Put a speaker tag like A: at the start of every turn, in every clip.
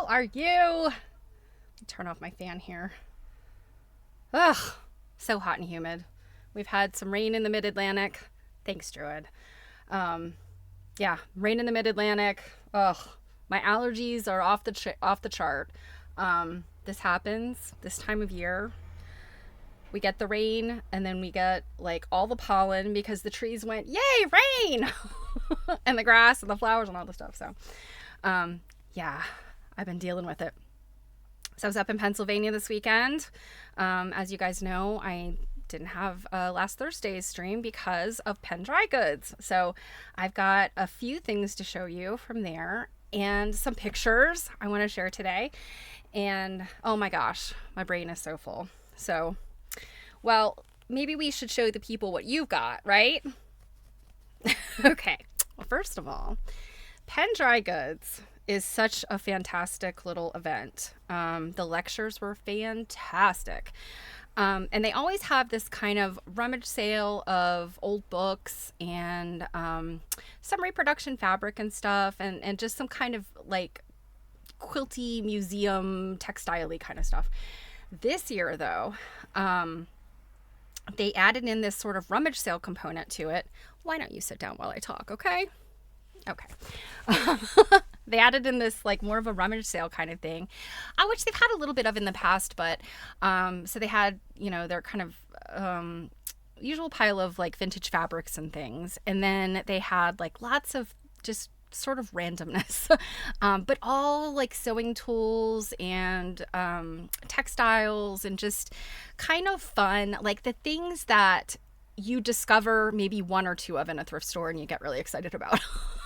A: How are you? Turn off my fan here. Ugh, so hot and humid. We've had some rain in the mid-Atlantic. Thanks, Druid. Um, yeah, rain in the mid-Atlantic. Ugh, my allergies are off the chart. This happens this time of year. We get the rain, and then we get like all the pollen because the trees went, yay, rain! And the grass and the flowers and all the stuff. So, yeah, I've been dealing with it. So I was up in Pennsylvania this weekend. As you guys know, I didn't have last Thursday's stream because of Penn dry goods. So I've got a few things to show you from there and some pictures I want to share today. And oh my gosh, my brain is so full. So, well, maybe we should show the people what you've got, right? Okay. Well, first of all, Penn dry goods is such a fantastic little event. The lectures were fantastic. And they always have this kind of rummage sale of old books and some reproduction fabric and stuff, and just some kind of like quilty museum textile-y kind of stuff. This year, though, they added in this sort of rummage sale component to it. Why don't you sit down while I talk, okay? Okay. They added in this like more of a rummage sale kind of thing, which they've had a little bit of in the past, but so they had, their kind of usual pile of like vintage fabrics and things. And then they had like lots of just sort of randomness, but all like sewing tools and textiles and just kind of fun, like the things that you discover maybe one or two of in a thrift store and you get really excited about.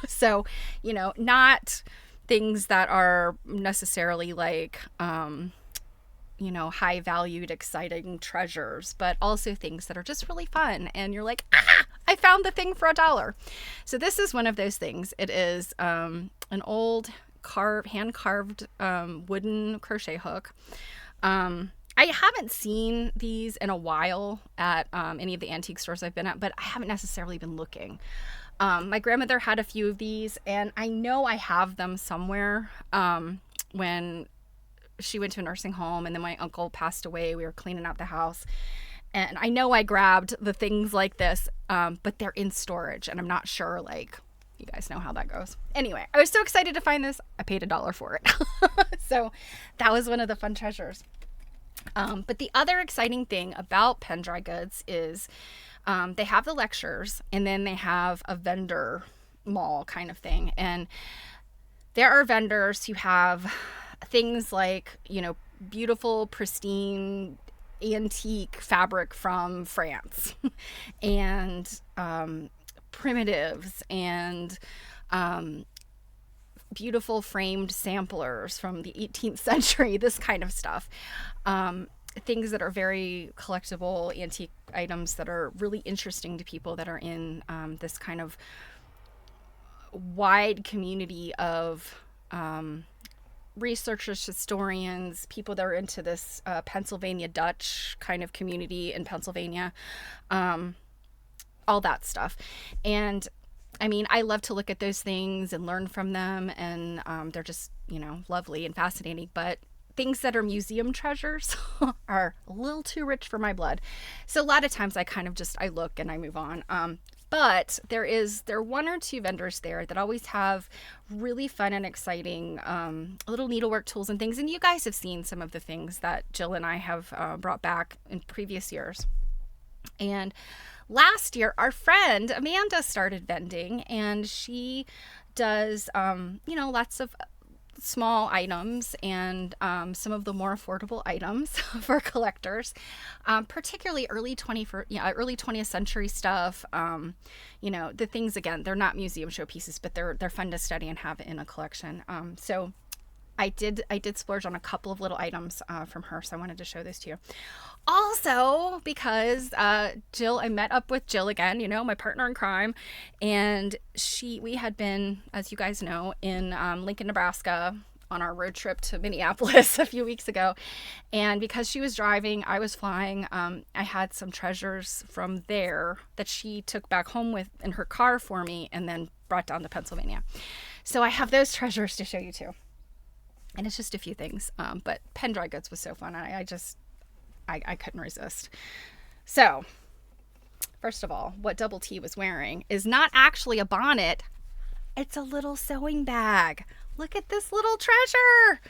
A: So, not things that are necessarily like, high valued, exciting treasures, but also things that are just really fun. And you're like, I found the thing for $1. So this is one of those things. It is an old hand carved wooden crochet hook. I haven't seen these in a while at any of the antique stores I've been at, but I haven't necessarily been looking. My grandmother had a few of these, and I know I have them somewhere. When she went to a nursing home, and then my uncle passed away, we were cleaning out the house. And I know I grabbed the things like this, but they're in storage, and I'm not sure, like, you guys know how that goes. Anyway, I was so excited to find this. I paid $1 for it. So that was one of the fun treasures. But the other exciting thing about Penn Dry Goods is they have the lectures, and then they have a vendor mall kind of thing. And there are vendors who have things like, beautiful, pristine, antique fabric from France and primitives and beautiful framed samplers from the 18th century, this kind of stuff. Things that are very collectible, antique items that are really interesting to people that are in this kind of wide community of researchers, historians, people that are into this Pennsylvania Dutch kind of community in Pennsylvania, all that stuff. And I mean, I love to look at those things and learn from them, and they're just, lovely and fascinating. But things that are museum treasures are a little too rich for my blood. So a lot of times I kind of I look and I move on. But there are one or two vendors there that always have really fun and exciting little needlework tools and things. And you guys have seen some of the things that Jill and I have brought back in previous years. And last year, our friend Amanda started vending, and she does, lots of small items and some of the more affordable items for collectors, particularly early 20th century stuff. The things, again, they're not museum showpieces, but they're fun to study and have in a collection. So I did splurge on a couple of little items from her, so I wanted to show this to you. Also, because Jill, I met up with Jill again, my partner in crime, and we had been, as you guys know, in Lincoln, Nebraska on our road trip to Minneapolis a few weeks ago. And because she was driving, I was flying, I had some treasures from there that she took back home with in her car for me and then brought down to Pennsylvania. So I have those treasures to show you too. And it's just a few things. But Penn Dry Goods was so fun. I couldn't resist. So, first of all, what Double T was wearing is not actually a bonnet. It's a little sewing bag. Look at this little treasure.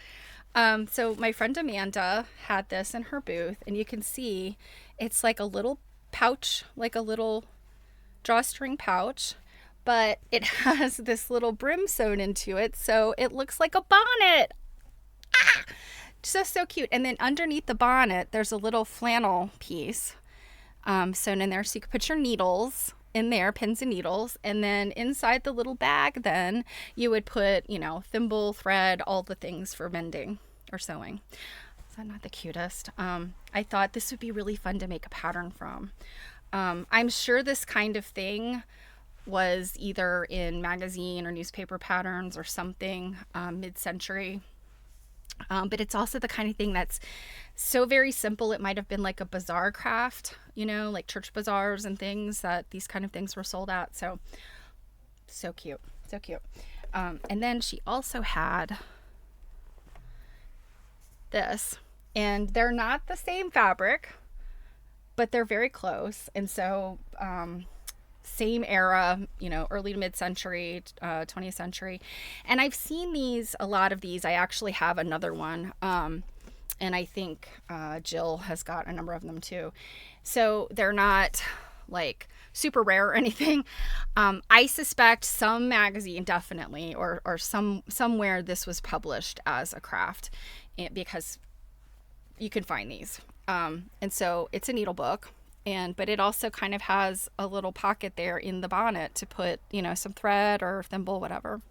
A: So my friend Amanda had this in her booth, and you can see it's like a little pouch, like a little drawstring pouch, but it has this little brim sewn into it, so it looks like a bonnet. Just so cute. And then underneath the bonnet, there's a little flannel piece sewn in there, so you can put your needles in there, pins and needles, and then inside the little bag, then you would put, thimble, thread, all the things for mending or sewing. Is that not the cutest? I thought this would be really fun to make a pattern from. I'm sure this kind of thing was either in magazine or newspaper patterns or something mid-century. But it's also the kind of thing that's so very simple. It might have been like a bazaar craft, like church bazaars and things that these kind of things were sold at. So cute. So cute. And then she also had this, and they're not the same fabric, but they're very close. And so, same era, early to mid-century, 20th century. And I've seen a lot of these. I actually have another one. And I think Jill has got a number of them too. So they're not like super rare or anything. I suspect some magazine definitely, or somewhere this was published as a craft, because you can find these. And so it's a needle book. But it also kind of has a little pocket there in the bonnet to put, some thread or thimble, whatever.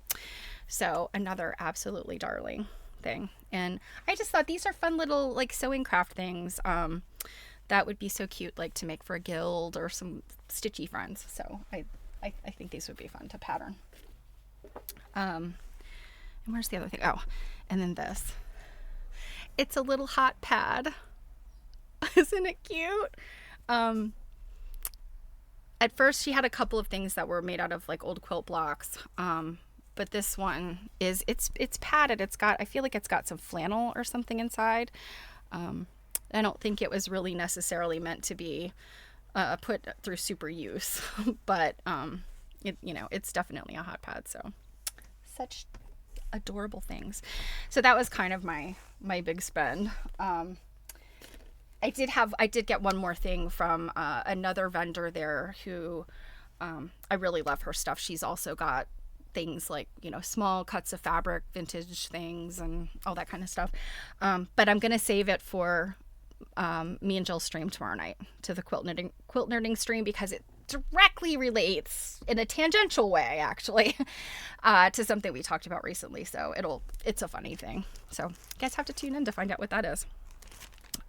A: So another absolutely darling thing. And I just thought these are fun little like sewing craft things that would be so cute, like to make for a guild or some stitchy friends. So I think these would be fun to pattern. And where's the other thing? Oh, and then this. It's a little hot pad. Isn't it cute? At first she had a couple of things that were made out of like old quilt blocks. But this one it's padded. I feel like it's got some flannel or something inside. I don't think it was really necessarily meant to be, put through super use, but, it's definitely a hot pad. So such adorable things. So that was kind of my big spend. I did get one more thing from another vendor there who I really love her stuff. She's also got things like, small cuts of fabric, vintage things, and all that kind of stuff. But I'm going to save it for me and Jill's stream tomorrow night, to the quilt nerding stream, because it directly relates in a tangential way, actually, to something we talked about recently. So it's a funny thing. So you guys have to tune in to find out what that is.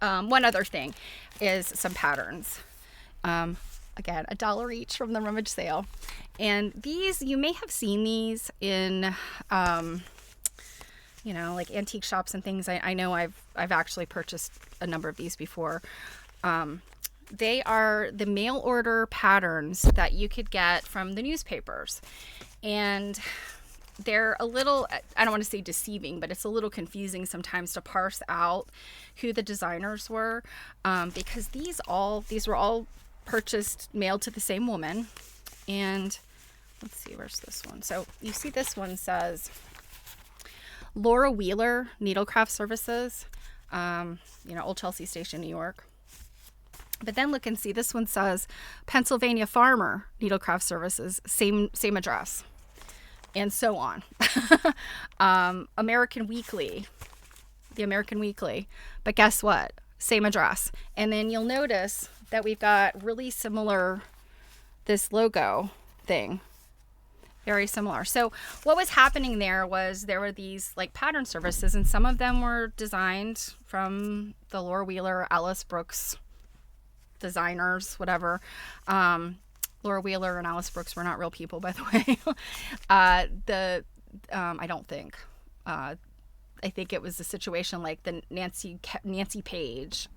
A: One other thing is some patterns. Again, $1 each from the rummage sale. And these, you may have seen these in, like antique shops and things. I know I've actually purchased a number of these before. They are the mail order patterns that you could get from the newspapers. And they're a little, I don't want to say deceiving, but it's a little confusing sometimes to parse out who the designers were, because these were all purchased, mailed to the same woman. And let's see, where's this one? So you see this one says Laura Wheeler Needlecraft Services, Old Chelsea Station, New York. But then look and see, this one says Pennsylvania Farmer Needlecraft Services, same address. And so on. American Weekly, the American Weekly. But guess what? Same address. And then you'll notice that we've got really similar, this logo thing. Very similar. So what was happening there were these like pattern services, and some of them were designed from the Laura Wheeler, Alice Brooks designers, whatever. Laura Wheeler and Alice Brooks were not real people, by the way. I don't think. I think it was a situation like the Nancy Page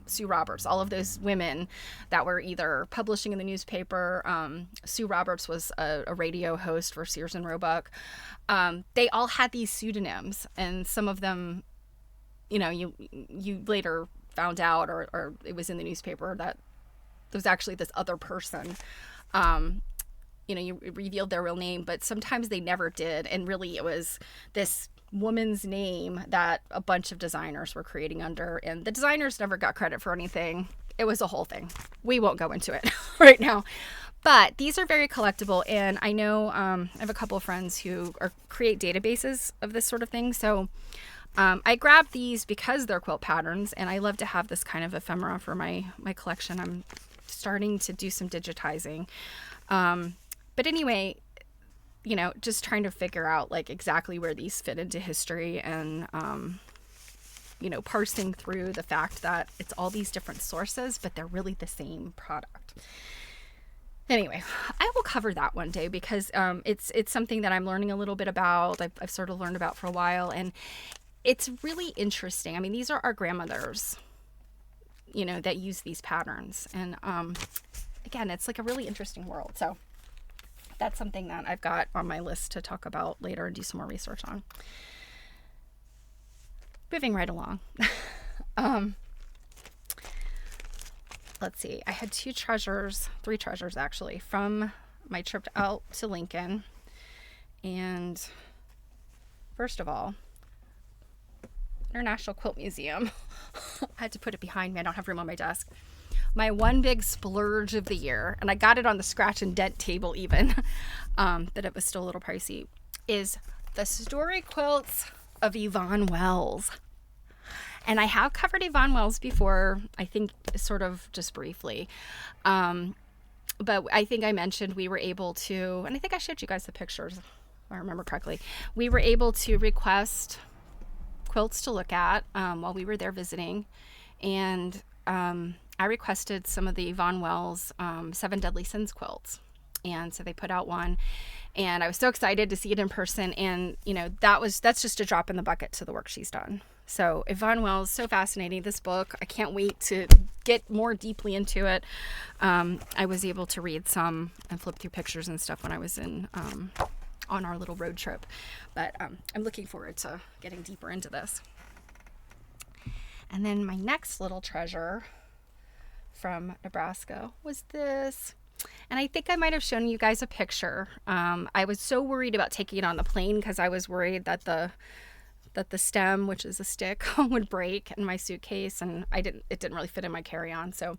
A: Sue Roberts, all of those women that were either publishing in the newspaper. Sue Roberts was a radio host for Sears and Roebuck. They all had these pseudonyms, and some of them, you later found out, or it was in the newspaper, that there was actually this other person. You revealed their real name, but sometimes they never did. And really it was this woman's name that a bunch of designers were creating under, and the designers never got credit for anything. It was a whole thing. We won't go into it right now. But these are very collectible, and I know I have a couple of friends who create databases of this sort of thing. So I grabbed these because they're quilt patterns, and I love to have this kind of ephemera for my collection. I'm starting to do some digitizing. But anyway, just trying to figure out like exactly where these fit into history, and, parsing through the fact that it's all these different sources, but they're really the same product. Anyway, I will cover that one day because it's something that I'm learning a little bit about. I've sort of learned about for a while, and it's really interesting. I mean, these are our grandmothers, that use these patterns. And again, it's like a really interesting world. So that's something that I've got on my list to talk about later and do some more research on. Moving right along. Let's see. I had three treasures actually, from my trip out to Lincoln. And first of all, International Quilt Museum. I had to put it behind me. I don't have room on my desk. My one big splurge of the year, and I got it on the scratch and dent table even, but it was still a little pricey, is the story quilts of Yvonne Wells. And I have covered Yvonne Wells before, I think sort of just briefly. But I think I mentioned we were able to, and I think I showed you guys the pictures, if I remember correctly. We were able to request quilts to look at while we were there visiting. And I requested some of the Yvonne Wells 7 Deadly Sins quilts. And so they put out one, and I was so excited to see it in person. And, that's just a drop in the bucket to the work she's done. So Yvonne Wells, so fascinating. This book, I can't wait to get more deeply into it. I was able to read some and flip through pictures and stuff when I was on our little road trip. But I'm looking forward to getting deeper into this. And then my next little treasure from Nebraska was this. And I think I might have shown you guys a picture. I was so worried about taking it on the plane because I was worried that the stem, which is a stick, would break in my suitcase, and it didn't really fit in my carry-on. So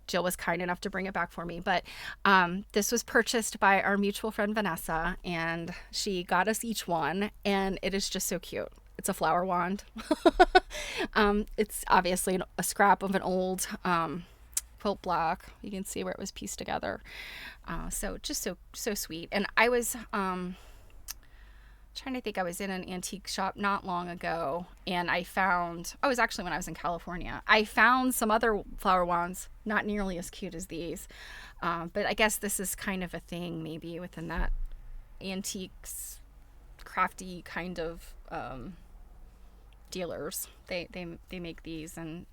A: Jill was kind enough to bring it back for me. But this was purchased by our mutual friend Vanessa, and she got us each one, and it is just so cute. It's a flower wand. It's obviously a scrap of an old quilt block. You can see where it was pieced together. So just so sweet. And I was trying to think, I was in an antique shop not long ago, and I was actually when I was in California, I found some other flower wands, not nearly as cute as these. But I guess this is kind of a thing maybe within that antiques, crafty kind of dealers. They make these, and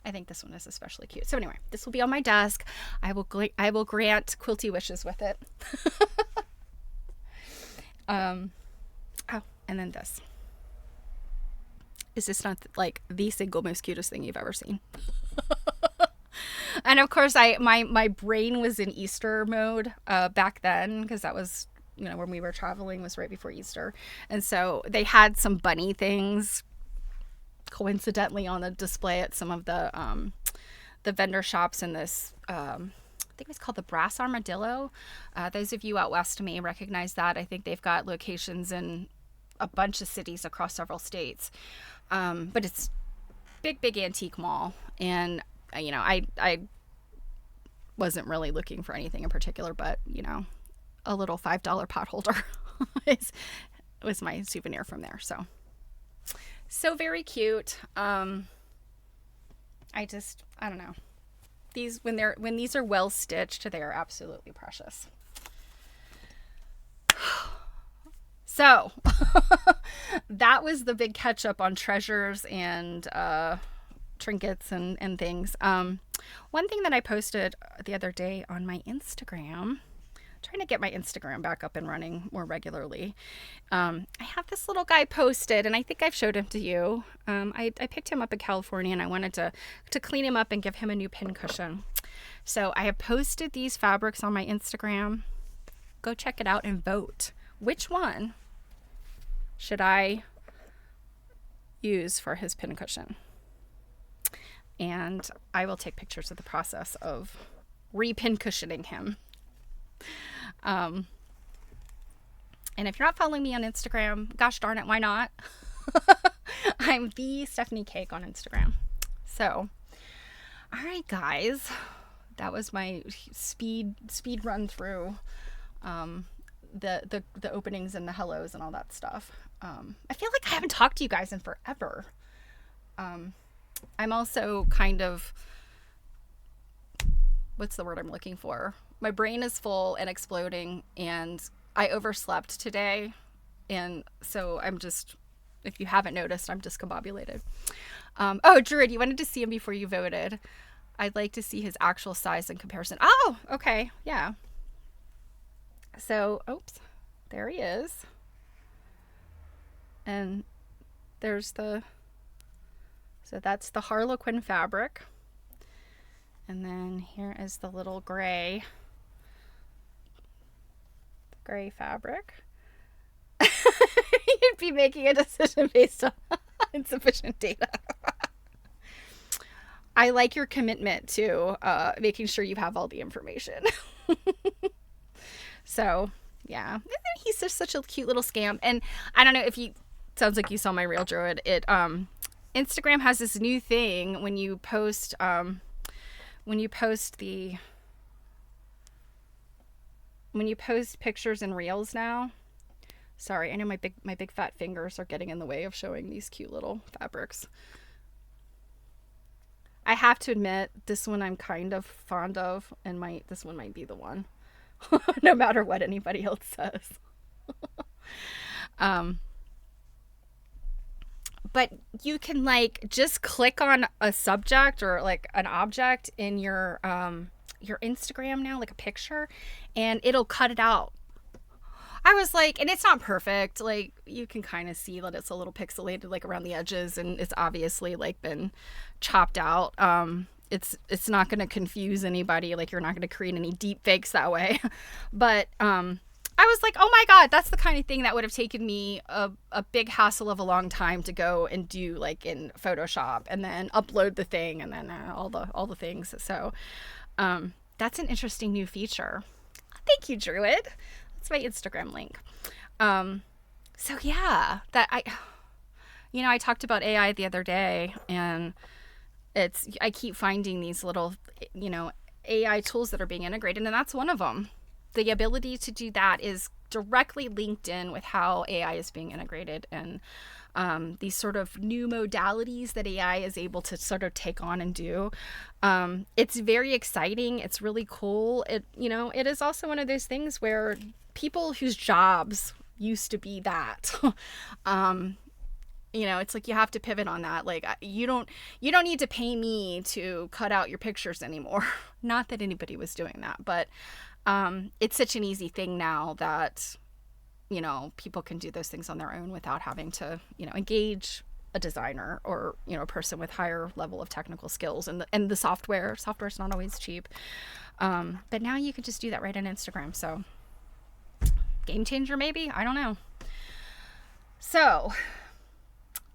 A: I think this one is especially cute. So anyway, this will be on my desk. I will grant quilty wishes with it. And then this. Is this not like the single most cutest thing you've ever seen? And of course, my brain was in Easter mode back then, because that was, when we were traveling, was right before Easter. And so they had some bunny things coincidentally on the display at some of the vendor shops in this, I think it's called the Brass Armadillo. Those of you out west may recognize that. I think they've got locations in a bunch of cities across several states. But it's big antique mall. And, I wasn't really looking for anything in particular, but, a little $5 pot holder was my souvenir from there. So very cute. I don't know. These, when these are well stitched, they are absolutely precious. So that was the big catch up on treasures and trinkets and things. One thing that I posted the other day on my Instagram, trying to get my Instagram back up and running more regularly. I have this little guy posted, and I think I've showed him to you. I picked him up in California, and I wanted to clean him up and give him a new pin cushion. So I have posted these fabrics on my Instagram. Go check it out and vote. Which one should I use for his pin cushion? And I will take pictures of the process of re-pin cushioning him. And if you're not following me on Instagram, gosh darn it, why not? I'm the Stephanie Cake on Instagram. So, all right, guys, that was my speed run through the openings and the hellos and all that stuff. I feel like I haven't talked to you guys in forever. I'm also kind of, what's the word I'm looking for? My brain is full and exploding, and I overslept today. And so I'm just, if you haven't noticed, I'm discombobulated. Oh, Druid, you wanted to see him before you voted. I'd like to see his actual size in comparison. Oh, okay. Yeah. So, oops, there he is. And there's so that's the Harlequin fabric. And then here is the little gray fabric. You'd be making a decision based on insufficient data. I like your commitment to making sure you have all the information. So, yeah. And then he's just such a cute little scamp. And I don't know if you, sounds like you saw my real Druid. Instagram has this new thing when you post pictures and reels now. Sorry, I know my big fat fingers are getting in the way of showing these cute little fabrics. I have to admit, this one I'm kind of fond of, and this one might be the one, no matter what anybody else says. But you can just click on a subject or an object in your Instagram now, like a picture, and it'll cut it out. I was like, and it's not perfect. You can kind of see that it's a little pixelated, around the edges, and it's obviously been chopped out. It's not going to confuse anybody. You're not going to create any deep fakes that way. But I was like, oh my God, that's the kind of thing that would have taken me a big hassle of a long time to go and do in Photoshop and then upload the thing and then all the things. So that's an interesting new feature. Thank you, Druid. That's my Instagram link. So yeah, I talked about AI the other day, and I keep finding these little, AI tools that are being integrated, and that's one of them. The ability to do that is directly linked in with how AI is being integrated, and these sort of new modalities that AI is able to sort of take on and do. It's very exciting. It's really cool. It is also one of those things where people whose jobs used to be that, it's you have to pivot on that. You don't need to pay me to cut out your pictures anymore. Not that anybody was doing that, but it's such an easy thing now that, people can do those things on their own without having to, engage a designer or, a person with higher level of technical skills, and the software's not always cheap. But now you can just do that right on Instagram. So game changer, maybe, I don't know. So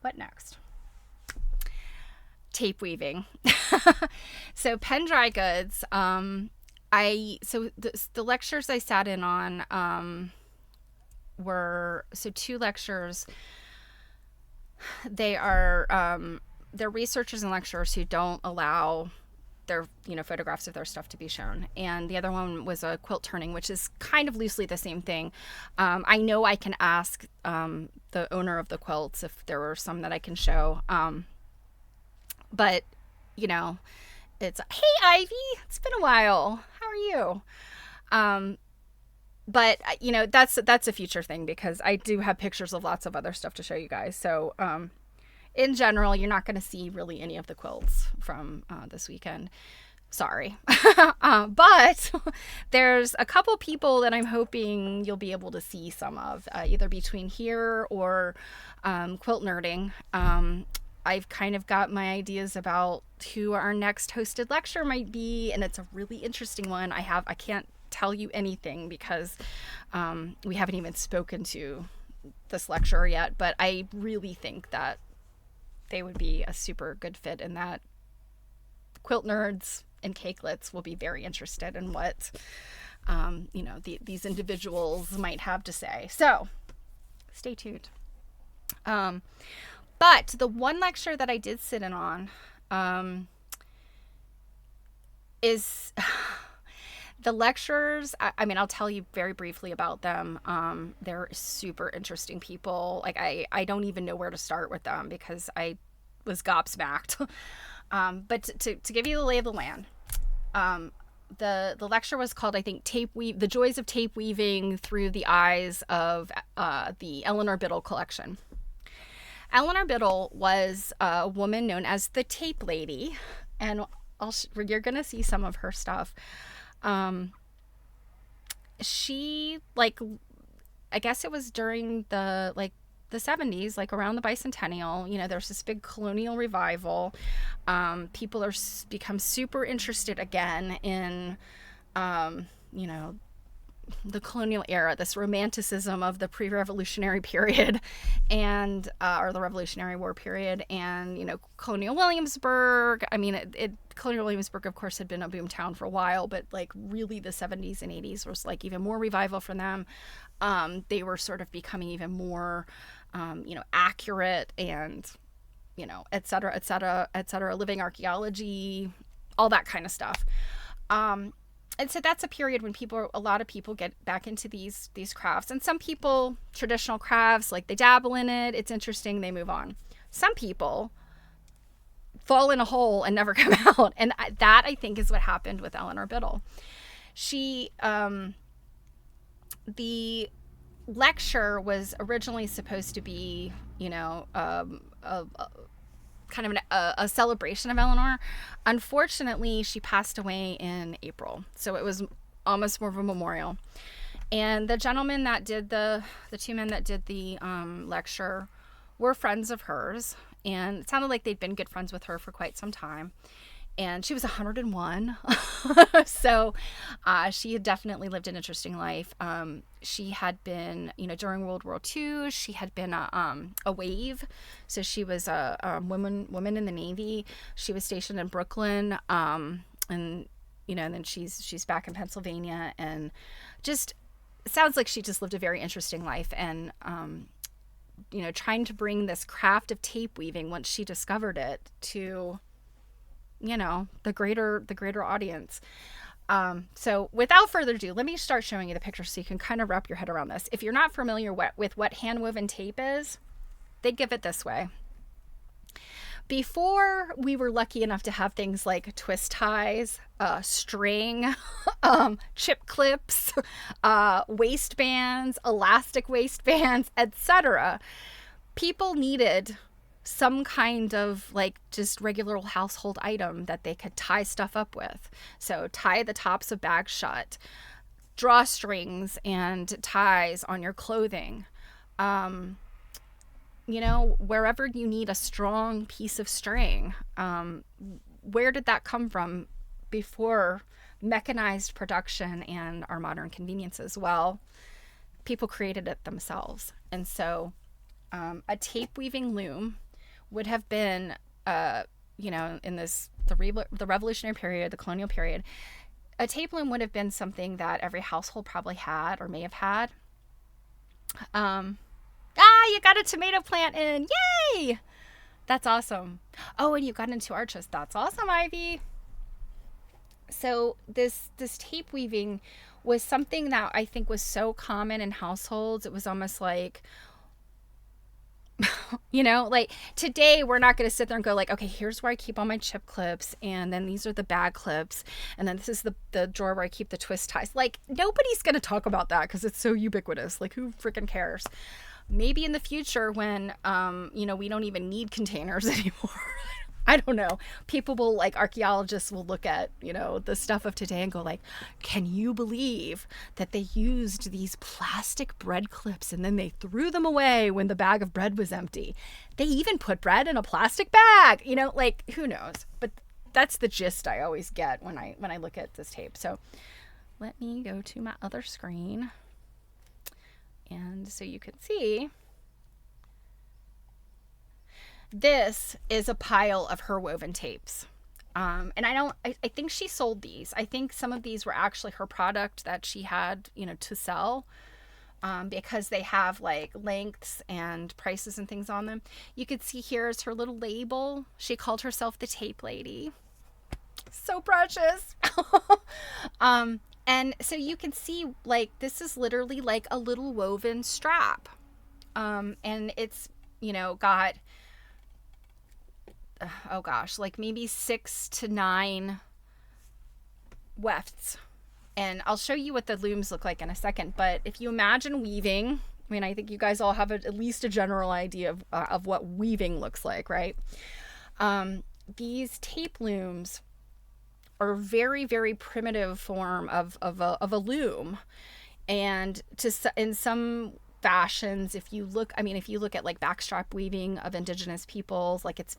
A: what next? Tape weaving. So Penn Dry Goods, the lectures I sat in on were two lectures. They're researchers and lecturers who don't allow their photographs of their stuff to be shown, and the other one was a quilt turning, which is kind of loosely the same thing. I know I can ask the owner of the quilts if there were some that I can show, but it's, hey Ivy, it's been a while, how are you? But that's a future thing, because I do have pictures of lots of other stuff to show you guys. So in general, you're not going to see really any of the quilts from this weekend. Sorry. But there's a couple people that I'm hoping you'll be able to see some of, either between here or quilt nerding. I've kind of got my ideas about who our next hosted lecture might be, and it's a really interesting one. I can't tell you anything because we haven't even spoken to this lecturer yet, but I really think that they would be a super good fit, in that quilt nerds and cakelets will be very interested in what these individuals might have to say. So stay tuned. But the one lecture that I did sit in on is the lecturers. I mean, I'll tell you very briefly about them. They're super interesting people. Like I don't even know where to start with them because I was gobsmacked. But to give you the lay of the land, the lecture was called, I think, The Joys of Tape Weaving Through the Eyes of the Eleanor Biddle Collection. Eleanor Biddle was a woman known as the Tape Lady, and you're going to see some of her stuff. She, I guess it was during the 70s, around the bicentennial, there's this big colonial revival. People are become super interested again in, the colonial era, this romanticism of the pre-revolutionary period and, or the Revolutionary War period, and, colonial Williamsburg. I mean, colonial Williamsburg, of course, had been a boomtown for a while, but really the 70s and 80s was even more revival for them. They were sort of becoming even more, accurate and, et cetera, et cetera, et cetera, living archaeology, all that kind of stuff. And so that's a period when a lot of people get back into these crafts. And some people, traditional crafts, they dabble in it. It's interesting. They move on. Some people fall in a hole and never come out. And that, I think, is what happened with Eleanor Biddle. She, the lecture was originally supposed to be, kind of a celebration of Eleanor. Unfortunately, she passed away in April, so it was almost more of a memorial. And the gentleman that did the two men that did the lecture were friends of hers, and it sounded like they'd been good friends with her for quite some time. And she was 101, so she had definitely lived an interesting life. She had been, during World War II, she had been a wave. So she was a woman in the Navy. She was stationed in Brooklyn, and then she's back in Pennsylvania, and just sounds like she just lived a very interesting life. And trying to bring this craft of tape weaving, once she discovered it, to the greater audience. So without further ado, let me start showing you the picture so you can kind of wrap your head around this. If you're not familiar with what hand-woven tape is, they give it this way. Before we were lucky enough to have things like twist ties, string, chip clips, waistbands, elastic waistbands, etc., people needed some kind of just regular household item that they could tie stuff up with. So tie the tops of bags shut, drawstrings and ties on your clothing. Wherever you need a strong piece of string, where did that come from before mechanized production and our modern conveniences? Well, people created it themselves. And so a tape weaving loom would have been, in the Revolutionary period, the colonial period, a tape loom would have been something that every household probably had or may have had. You got a tomato plant in. Yay! That's awesome. Oh, and you got into arches. That's awesome, Ivy. So this tape weaving was something that I think was so common in households. It was almost like, today we're not going to sit there and go okay, here's where I keep all my chip clips, and then these are the bag clips, and then this is the drawer where I keep the twist ties. Nobody's going to talk about that because it's so ubiquitous. Who freaking cares? maybe in the future when, we don't even need containers anymore. I don't know. People will, like, archaeologists will look at, the stuff of today and go like, can you believe that they used these plastic bread clips and then they threw them away when the bag of bread was empty? They even put bread in a plastic bag, like, who knows? But that's the gist I always get when I look at this tape. So let me go to my other screen. And so you can see, this is a pile of her woven tapes. And I think she sold these. I think some of these were actually her product that she had, to sell, because they have like lengths and prices and things on them. You could see here is her little label. She called herself the Tape Lady. So precious. And so you can see, like, this is literally like a little woven strap. And it's, got, oh gosh, like maybe 6 to 9 wefts. And I'll show you what the looms look like in a second. But if you imagine weaving, I think you guys all have at least a general idea of what weaving looks like, right? These tape looms are a very, very primitive form of a loom. And in some fashions, if you look at like backstrap weaving of indigenous peoples, like it's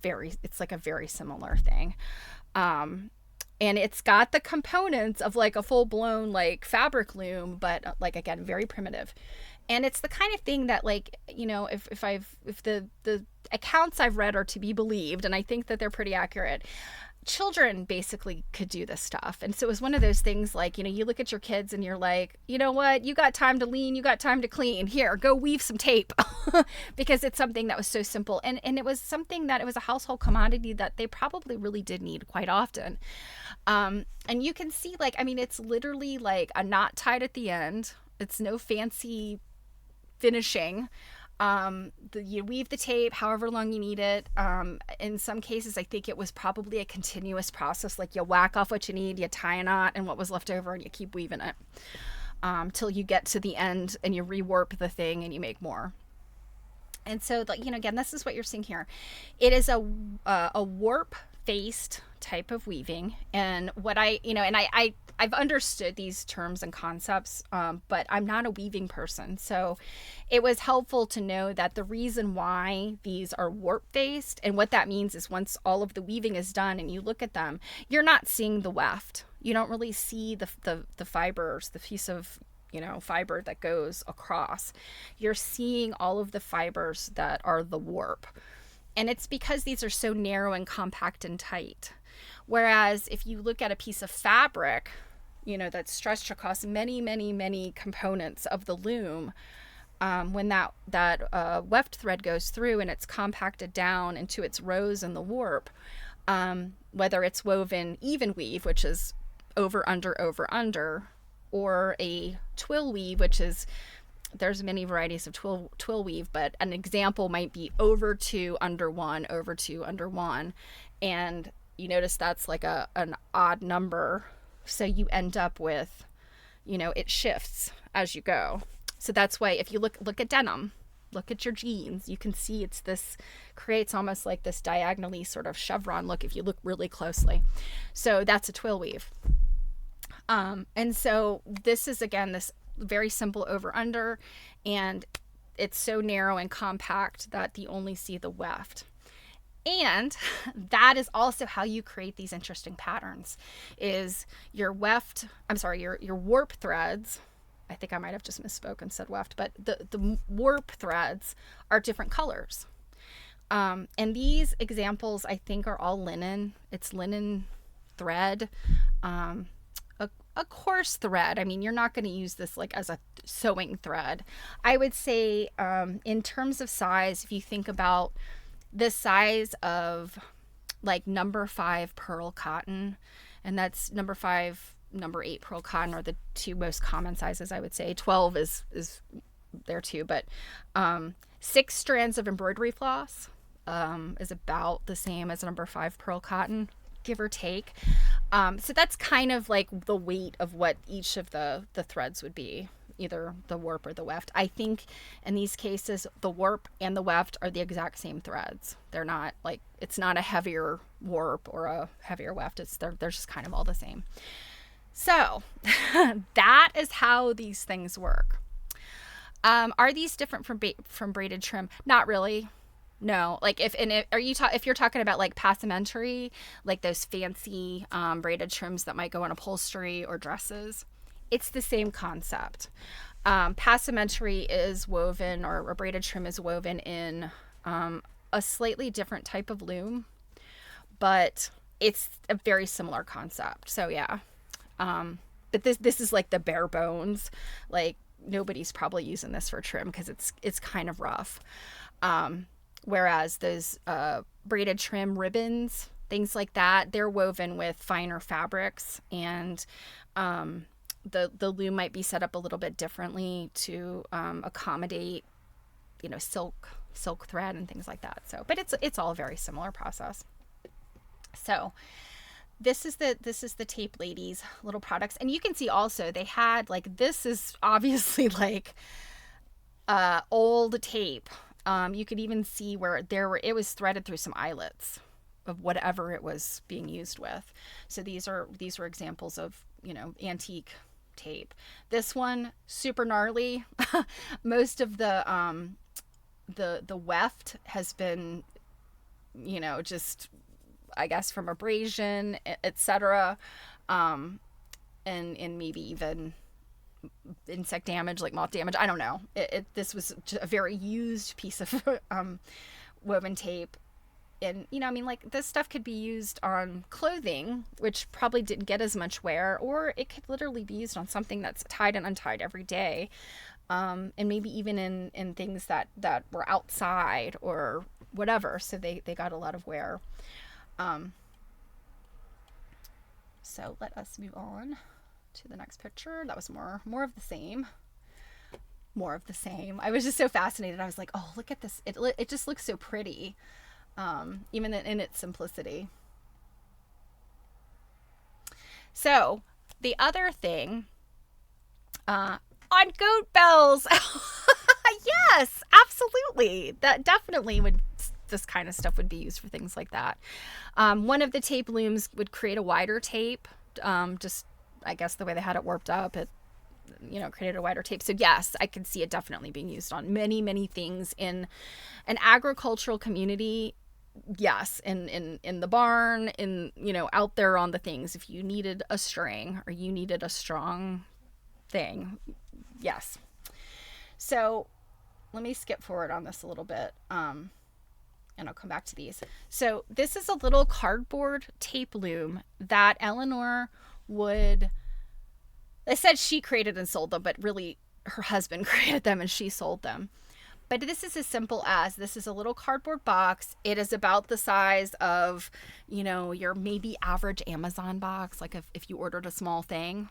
A: like a very similar thing. And it's got the components of like a full-blown like fabric loom, but like, again, very primitive. And it's the kind of thing that, like, if the accounts I've read are to be believed, and I think that they're pretty accurate, children basically could do this stuff. And so it was one of those things, like, you look at your kids and you're like, you know what, you got time to lean, you got time to clean, here, go weave some tape. Because it's something that was so simple, and it was something that it was a household commodity that they probably really did need quite often. And you can see, like, it's literally like a knot tied at the end. It's no fancy finishing. You weave the tape however long you need it. In some cases, I think it was probably a continuous process. Like, you whack off what you need, you tie a knot, and what was left over, and you keep weaving it till you get to the end, and you rewarp the thing, and you make more. And so, like, again, this is what you're seeing here. It is a warp faced type of weaving. And what I've understood these terms and concepts, but I'm not a weaving person. So it was helpful to know that the reason why these are warp faced, and what that means is once all of the weaving is done and you look at them, you're not seeing the weft. You don't really see the fibers, the piece of fiber that goes across. You're seeing all of the fibers that are the warp. And it's because these are so narrow and compact and tight. Whereas if you look at a piece of fabric, that's stretched across many, many, many components of the loom, when that weft thread goes through and it's compacted down into its rows in the warp, whether it's woven even weave, which is over, under, or a twill weave, which is, there's many varieties of twill weave, but an example might be over 2, under 1, over 2, under 1. And you notice that's like an odd number. So you end up with, it shifts as you go. So that's why if you look at denim, look at your jeans, you can see creates almost like this diagonally sort of chevron look if you look really closely. So that's a twill weave. And so this is, again, this very simple over under, and it's so narrow and compact that you only see the weft. And that is also how you create these interesting patterns, is your warp threads. I think I might have just misspoke and said weft, but the warp threads are different colors. And these examples, I think, are all linen. It's linen thread, a coarse thread. You're not going to use this like as a sewing thread. I would say, in terms of size, if you think about the size of like number 5 pearl cotton, and that's number 5, number 8 pearl cotton are the two most common sizes, I would say. 12 is there too, but 6 strands of embroidery floss is about the same as number 5 pearl cotton, give or take. So that's kind of like the weight of what each of the threads would be. either the warp or the weft. I think in these cases, the warp and the weft are the exact same threads. They're not like, it's not a heavier warp or a heavier weft. They're just kind of all the same. So that is how these things work. Are these different from braided trim? Not really. No, like if you're talking about like passementerie, like those fancy braided trims that might go in upholstery or dresses, it's the same concept. Passementerie is woven, or a braided trim is woven in a slightly different type of loom, but it's a very similar concept. So yeah, but this is like the bare bones. Like nobody's probably using this for trim because it's kind of rough. Whereas those braided trim ribbons, things like that, they're woven with finer fabrics, and the loom might be set up a little bit differently to accommodate, silk thread and things like that. So, but it's all a very similar process. So this is the Tape Ladies little products, and you can see also they had like, this is obviously like old tape. You could even see where it was threaded through some eyelets of whatever it was being used with. So these were examples of, antique tape. This one, super gnarly. Most of the weft has been, just, I guess, from abrasion, etc. And maybe even insect damage, like moth damage. I don't know. This was a very used piece of woven tape. And, like this stuff could be used on clothing, which probably didn't get as much wear, or it could literally be used on something that's tied and untied every day. And maybe even in things that were outside or whatever. So they got a lot of wear. So let us move on to the next picture. That was more of the same. More of the same. I was just so fascinated. I was like, oh, look at this. It just looks so pretty, even in its simplicity. So the other thing, on goat bells. Yes, absolutely. That definitely would, this kind of stuff would be used for things like that. One of the tape looms would create a wider tape, just, I guess the way they had it warped up, it, created a wider tape. So yes, I can see it definitely being used on many, many things in an agricultural community. Yes. In the barn, out there on the things, if you needed a string or you needed a strong thing. Yes. So let me skip forward on this a little bit. And I'll come back to these. So this is a little cardboard tape loom that Eleanor they said she created and sold them, but really her husband created them and she sold them. But this is as simple as, this is a little cardboard box. It is about the size of, your maybe average Amazon box, like if you ordered a small thing.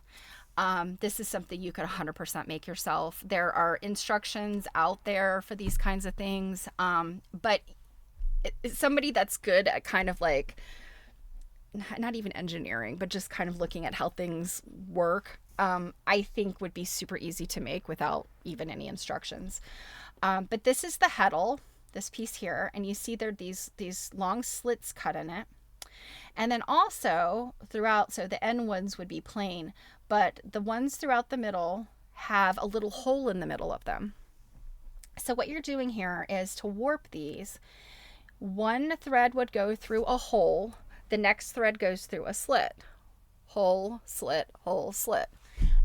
A: This is something you could 100% make yourself. There are instructions out there for these kinds of things. But it's somebody that's good at kind of like, not even engineering, but just kind of looking at how things work, I think would be super easy to make without even any instructions. But this is the heddle, this piece here, and you see there these long slits cut in it. And then also throughout, so the end ones would be plain, but the ones throughout the middle have a little hole in the middle of them. So what you're doing here is to warp these. One thread would go through a hole. The next thread goes through a slit. Hole, slit, hole, slit.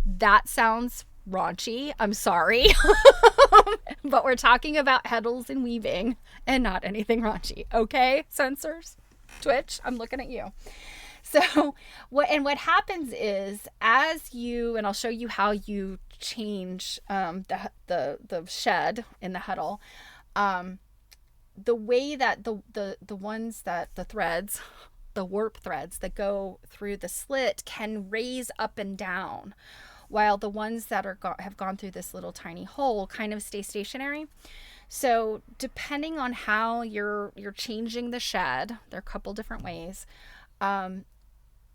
A: That sounds raunchy. I'm sorry. But we're talking about heddles and weaving and not anything raunchy. Okay, censors? Twitch, I'm looking at you. So what happens is, and I'll show you how you change the shed in the heddle. The way that the ones that the threads, the warp threads that go through the slit can raise up and down, while the ones that have gone through this little tiny hole kind of stay stationary. So depending on how you're changing the shed, there are a couple different ways, and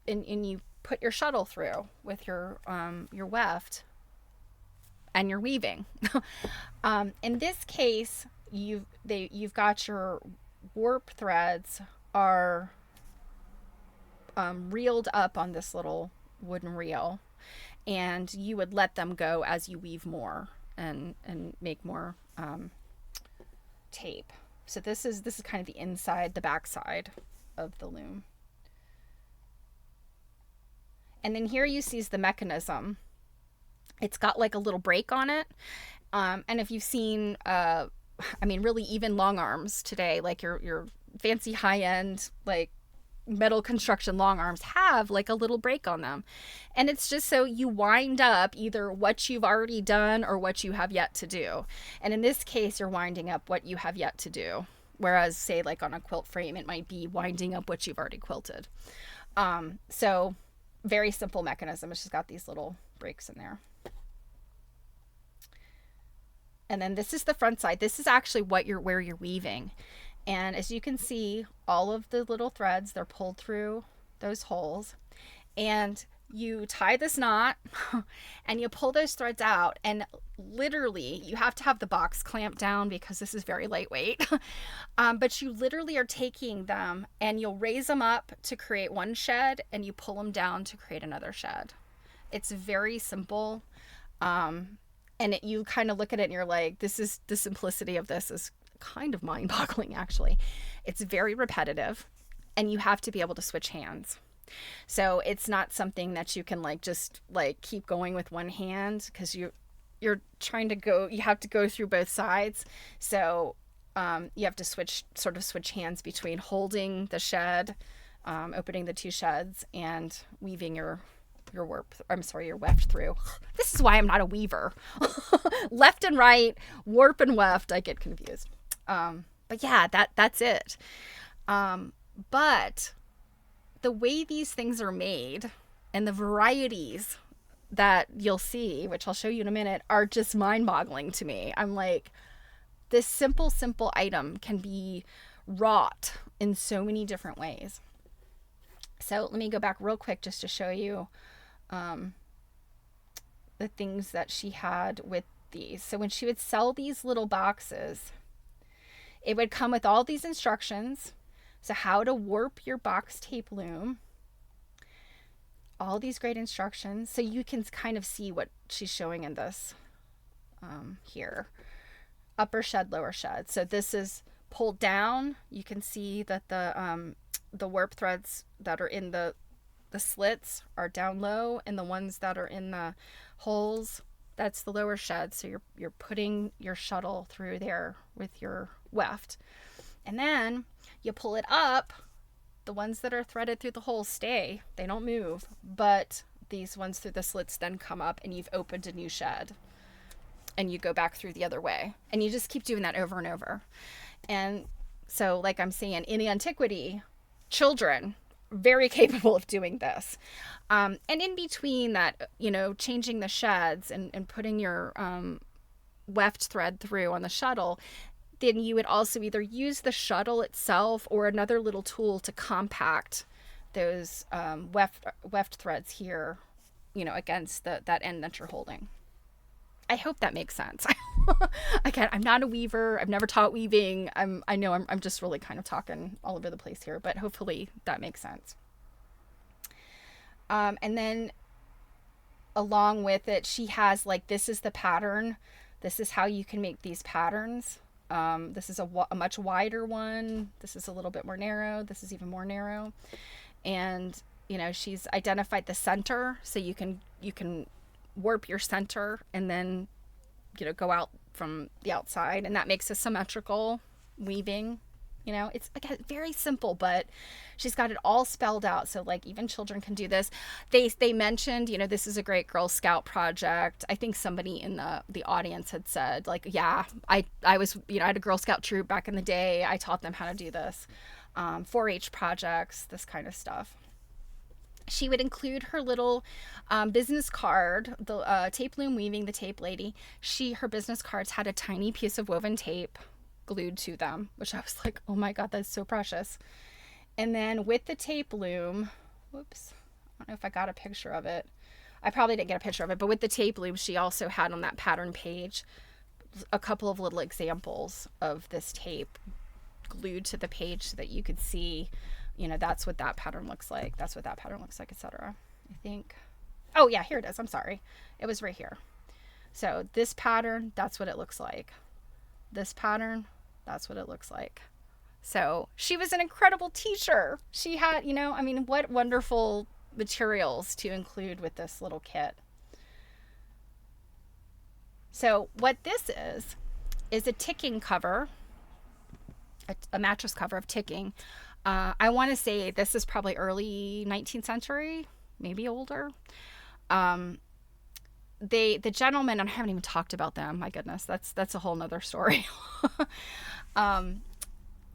A: you put your shuttle through with your weft, and you're weaving. In this case, you've got your warp threads are reeled up on this little wooden reel, and you would let them go as you weave more and make more tape. So this is kind of the inside, the back side of the loom. And then here you see the mechanism. It's got like a little brake on it. And if you've seen, really even long arms today, like your fancy high end, like metal construction long arms have like a little brake on them. And it's just so you wind up either what you've already done or what you have yet to do. And in this case, you're winding up what you have yet to do. Whereas say like on a quilt frame, it might be winding up what you've already quilted. So very simple mechanism. It's just got these little brakes in there. And then this is the front side. This is actually where you're weaving. And as you can see, all of the little threads, they're pulled through those holes. And you tie this knot and you pull those threads out. And literally, you have to have the box clamped down because this is very lightweight. But you literally are taking them and you'll raise them up to create one shed and you pull them down to create another shed. It's very simple. And you kind of look at it and you're like, the simplicity of this is kind of mind-boggling, actually. It's very repetitive and you have to be able to switch hands. So it's not something that you can just keep going with one hand, because you're trying to go, you have to go through both sides. So you have to switch hands between holding the shed, opening the two sheds, and weaving your weft through. This is why I'm not a weaver. Left and right, warp and weft, I get confused. But yeah, that's it. But the way these things are made and the varieties that you'll see, which I'll show you in a minute, are just mind-boggling to me. I'm like, this simple item can be wrought in so many different ways. So let me go back real quick just to show you the things that she had with these. So when she would sell these little boxes, it would come with all these instructions. So how to warp your box tape loom, all these great instructions. So you can kind of see what she's showing in this here. Upper shed, lower shed. So this is pulled down. You can see that the warp threads that are in the slits are down low, and the ones that are in the holes, that's the lower shed. So you're putting your shuttle through there with your weft. And then you pull it up. The ones that are threaded through the holes stay. They don't move. But these ones through the slits then come up, and you've opened a new shed. And you go back through the other way. And you just keep doing that over and over. And so, like I'm saying, in antiquity, children very capable of doing this. And in between that, changing the sheds and putting your weft thread through on the shuttle, then you would also either use the shuttle itself or another little tool to compact those weft threads here, against that end that you're holding. I hope that makes sense. Again, I'm not a weaver. I've never taught weaving. I know I'm just really kind of talking all over the place here, but hopefully that makes sense. And then along with it, she has this is the pattern. This is how you can make these patterns. This is a much wider one. This is a little bit more narrow. This is even more narrow. And, she's identified the center, so you can warp your center and then go out from the outside, and that makes a symmetrical weaving. It's again very simple, but she's got it all spelled out, so even children can do this. They mentioned this is a great Girl Scout project. I think somebody in the audience had said yeah, I was I had a Girl Scout troop back in the day. I taught them how to do this. 4-H projects, this kind of stuff. She would include her little business card, the tape loom weaving, the tape lady. Her business cards had a tiny piece of woven tape glued to them, which I was like, oh my God, that's so precious. And then with the tape loom, whoops, I don't know if I got a picture of it. I probably didn't get a picture of it, but with the tape loop, she also had on that pattern page a couple of little examples of this tape glued to the page so that you could see, you know, that's what that pattern looks like. That's what that pattern looks like, etc. I think. Oh yeah, here it is. I'm sorry. It was right here. So this pattern, that's what it looks like. This pattern, that's what it looks like. So she was an incredible teacher. She had, you know, I mean, what wonderful materials to include with this little kit. So what this is a ticking cover, a mattress cover of ticking. I want to say this is probably early 19th century, maybe older. The gentleman, and I haven't even talked about them. My goodness, that's a whole nother story.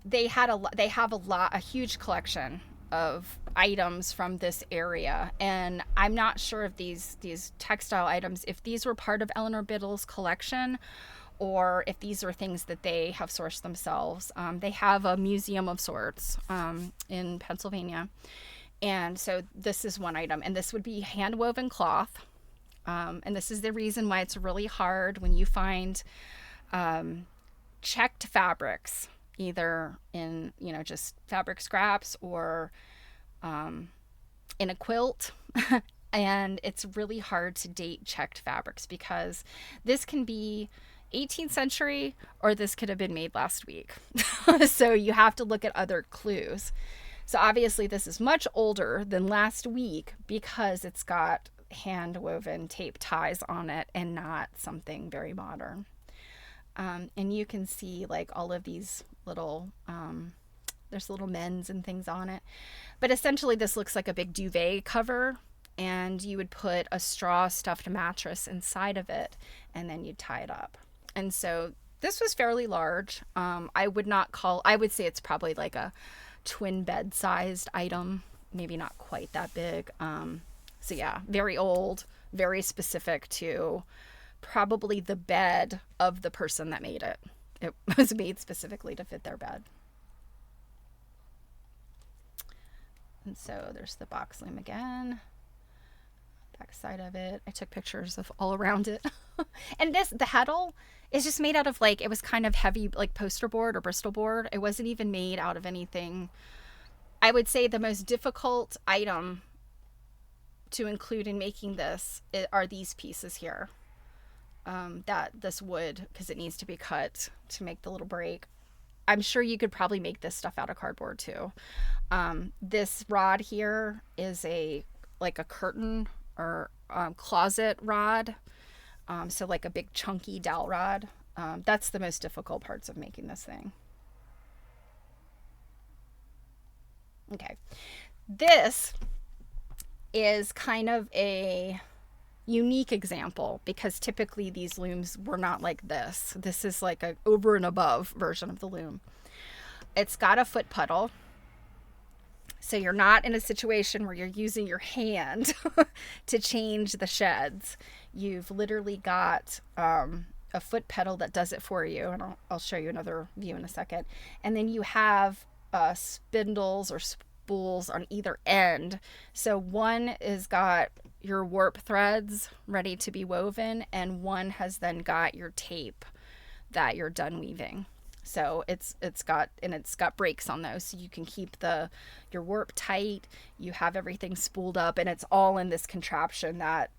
A: They have a huge collection of items from this area, and I'm not sure if these textile items, if these were part of Eleanor Biddle's collection, or if these are things that they have sourced themselves. They have a museum of sorts in Pennsylvania, and so this is one item, and this would be hand woven cloth. And this is the reason why it's really hard when you find checked fabrics, either in, you know, just fabric scraps or in a quilt. And it's really hard to date checked fabrics because this can be 18th century or this could have been made last week. So you have to look at other clues. So obviously this is much older than last week because it's got hand woven tape ties on it and not something very modern. And you can see like all of these little, there's little mends and things on it. But essentially this looks like a big duvet cover, and you would put a straw stuffed mattress inside of it and then you'd tie it up. And so this was fairly large. I would say it's probably like a twin bed sized item, maybe not quite that big. So yeah, very old, very specific to probably the bed of the person that made it. It was made specifically to fit their bed. And so there's the box loom again. Back side of it. I took pictures of all around it. And the heddle is just made out of like, it was kind of heavy, like poster board or Bristol board. It wasn't even made out of anything. I would say the most difficult item to include in making this are these pieces here. This wood, because it needs to be cut to make the little break. I'm sure you could probably make this stuff out of cardboard too. This rod here is like a curtain or closet rod. So like a big chunky dowel rod. That's the most difficult parts of making this thing. Okay. This is kind of a unique example because typically these looms were not like this. This is like a over and above version of the loom. It's got a foot pedal. So you're not in a situation where you're using your hand to change the sheds. You've literally got a foot pedal that does it for you. And I'll show you another view in a second. And then you have spindles or spools on either end. So one is got your warp threads ready to be woven, and one has then got your tape that you're done weaving. So it's got brakes on those, so you can keep your warp tight. You have everything spooled up, and it's all in this contraption that,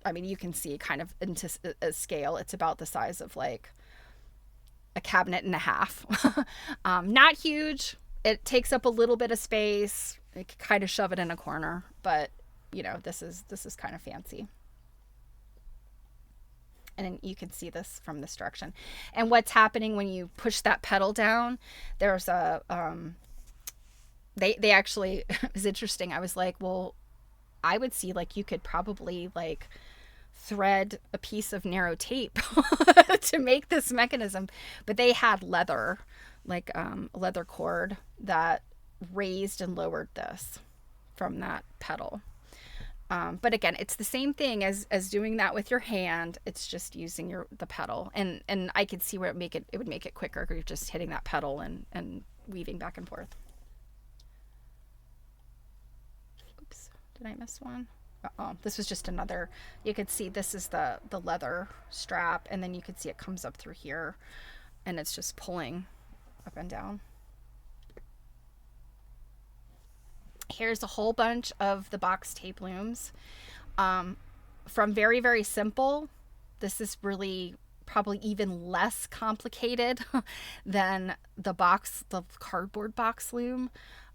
A: I mean, you can see kind of into a scale. It's about the size of like a cabinet and a half. Not huge. It takes up a little bit of space. You can kind of shove it in a corner, but you know, this is kind of fancy. And then you can see this from this direction. And what's happening when you push that pedal down, there's a, they actually, it was interesting. I was like, well, I would see like you could probably like thread a piece of narrow tape to make this mechanism. But they had leather, like leather cord that raised and lowered this from that pedal. But again, it's the same thing as doing that with your hand. It's just using the pedal, and I could see where it would make it quicker if you're just hitting that pedal and weaving back and forth. Oops, did I miss one? This was just another, you could see this is the leather strap, and then you could see it comes up through here, and it's just pulling up and down. Here's a whole bunch of the box tape looms. From very, very simple, this is really probably even less complicated than the cardboard box loom.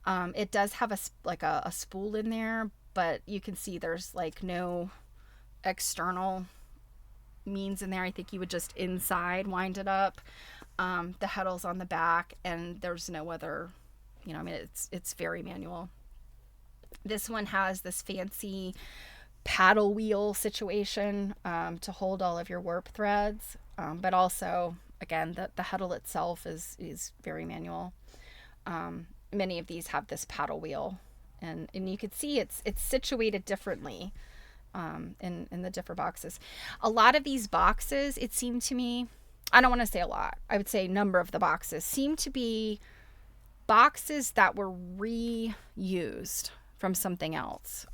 A: It does have a spool in there, but you can see there's like no external means in there. I think you would just inside wind it up. The heddle's on the back, and there's no other, I mean, it's very manual. This one has this fancy paddle wheel situation to hold all of your warp threads, but also, again, the heddle itself is very manual. Many of these have this paddle wheel, and you can see it's situated differently in the different boxes. A lot of these boxes, it seemed to me, I don't want to say a lot, I would say a number of the boxes seem to be boxes that were reused from something else.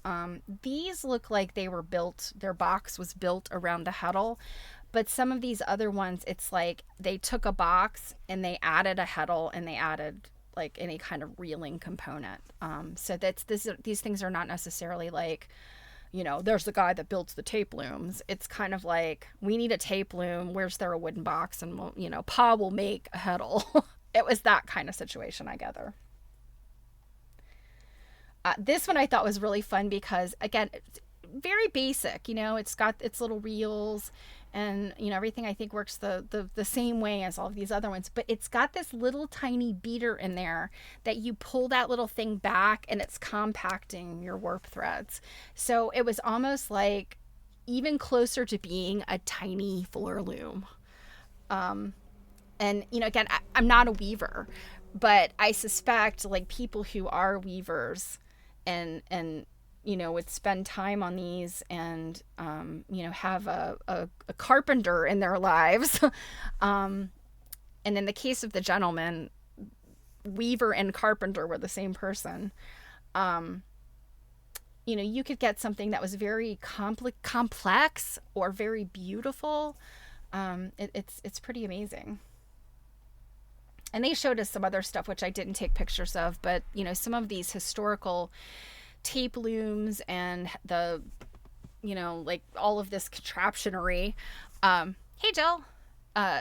A: These look like they were built, their box was built around the heddle, but some of these other ones, it's like they took a box and they added a heddle, and they added like any kind of reeling component. So these things are not necessarily like, there's the guy that builds the tape looms. It's kind of like, we need a tape loom. Where's there a wooden box? And Pa will make a heddle. It was that kind of situation, I gather. This one I thought was really fun because, again, it's very basic. It's got its little reels, and everything I think works the same way as all of these other ones. But it's got this little tiny beater in there that you pull that little thing back, and it's compacting your warp threads. So it was almost like even closer to being a tiny floor loom. And again, I'm not a weaver, but I suspect like people who are weavers and would spend time on these, and have a carpenter in their lives. And in the case of the gentleman, weaver and carpenter were the same person. You could get something that was very complex or very beautiful. It's pretty amazing. And they showed us some other stuff, which I didn't take pictures of, but, some of these historical tape looms and the, like all of this contraptionery. Hey, Jill.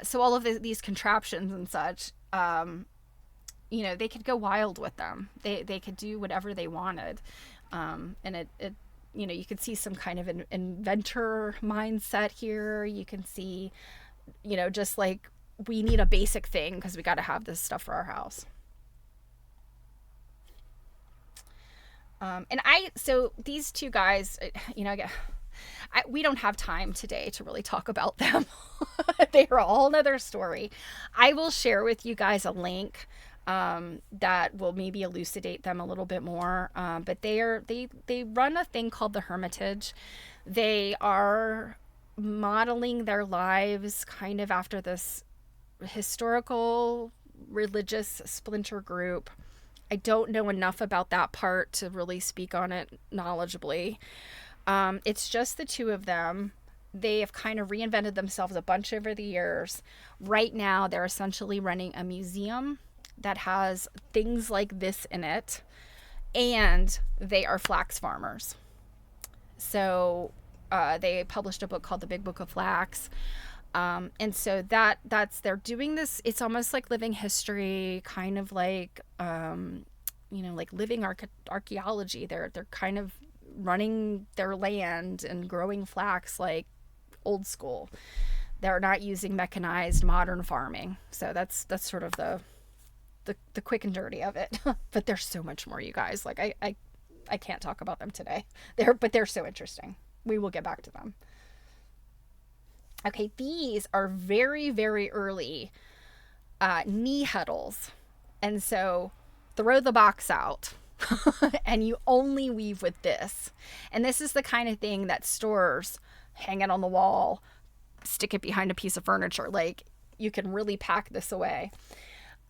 A: So all of these contraptions and such, they could go wild with them. They could do whatever they wanted. And it you could see some kind of an inventor mindset here. You can see, just like, we need a basic thing because we got to have this stuff for our house. So these two guys, we don't have time today to really talk about them. They are a whole nother story. I will share with you guys a link that will maybe elucidate them a little bit more. But they run a thing called the Hermitage. They are modeling their lives kind of after this historical religious splinter group. I don't know enough about that part to really speak on it knowledgeably. It's just the two of them. They have kind of reinvented themselves a bunch over the years. Right now, they're essentially running a museum that has things like this in it, and they are flax farmers. So they published a book called The Big Book of Flax. And so they're doing this. It's almost like living history, kind of like, like living archaeology. They're kind of running their land and growing flax like old school. They're not using mechanized modern farming. So that's sort of the quick and dirty of it. But there's so much more, you guys. Like I can't talk about them today. But they're so interesting. We will get back to them. Okay, these are very, very early knee heddles. And so throw the box out and you only weave with this. And this is the kind of thing that stores hang it on the wall, stick it behind a piece of furniture. Like, you can really pack this away.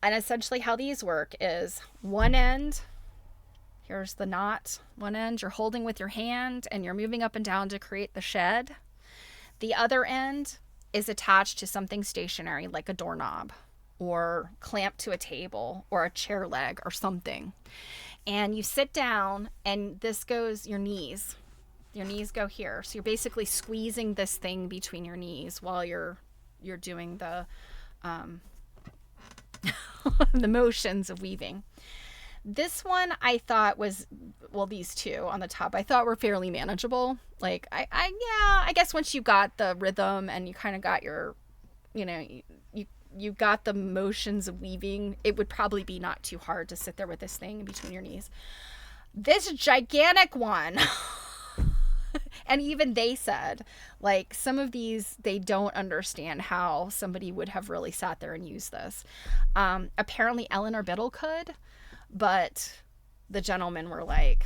A: And essentially how these work is one end Here's the knot. One end you're holding with your hand and you're moving up and down to create the shed. The other end is attached to something stationary like a doorknob or clamped to a table or a chair leg or something. And you sit down and this goes your knees. Your knees go here. So you're basically squeezing this thing between your knees while you're doing the the motions of weaving. This one I thought was, well, these two on the top I thought were fairly manageable. Like I guess once you got the rhythm and you kind of got your, you got the motions of weaving, it would probably be not too hard to sit there with this thing in between your knees. This gigantic one, and even they said, like, some of these, they don't understand how somebody would have really sat there and used this. Apparently Eleanor Biddle could, but the gentlemen were like,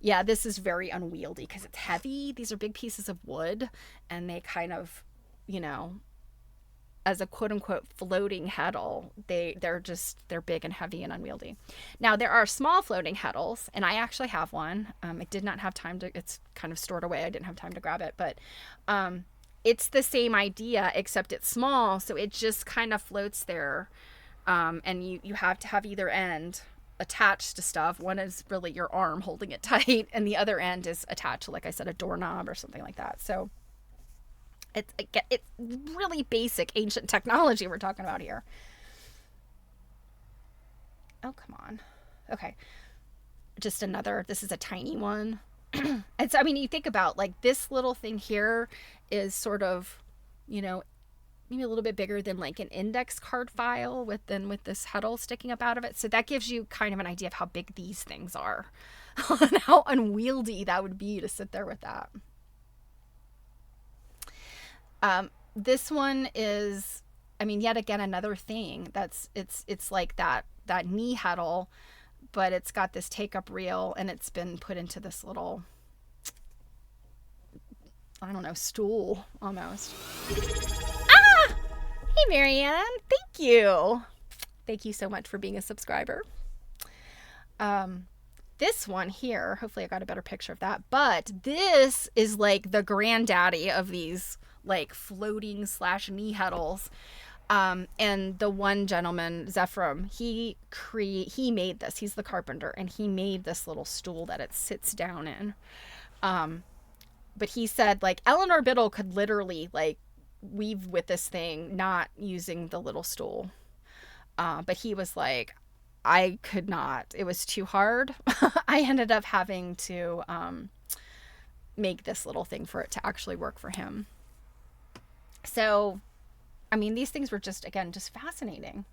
A: yeah, this is very unwieldy because it's heavy. These are big pieces of wood, and they kind of, as a quote unquote floating heddle, they're big and heavy and unwieldy. Now there are small floating heddles, and I actually have one. I did not have time to, it's kind of stored away. I didn't have time to grab it, but it's the same idea, except it's small. So it just kind of floats there. And you have to have either end attached to stuff. One is really your arm holding it tight, and the other end is attached to, like I said, a doorknob or something like that. So it's really basic ancient technology we're talking about here. Oh, come on. Okay. Just another, this is a tiny one. And so, I mean, you think about, like, this little thing here is sort of, maybe a little bit bigger than like an index card file with this heddle sticking up out of it. So that gives you kind of an idea of how big these things are and how unwieldy that would be to sit there with that. This one is, I mean, yet again, another thing that's, it's like that knee heddle, but it's got this take up reel and it's been put into this little, I don't know, stool almost. Hey, Marianne. Thank you. Thank you so much for being a subscriber. This one here, hopefully I got a better picture of that, but this is like the granddaddy of these like floating / knee heddles. And the one gentleman, Zephram, he made this. He's the carpenter, and he made this little stool that it sits down in. But he said, like, Eleanor Biddle could literally like weave with this thing, not using the little stool. But he was like, I could not. It was too hard. I ended up having to make this little thing for it to actually work for him. So, I mean, these things were just fascinating.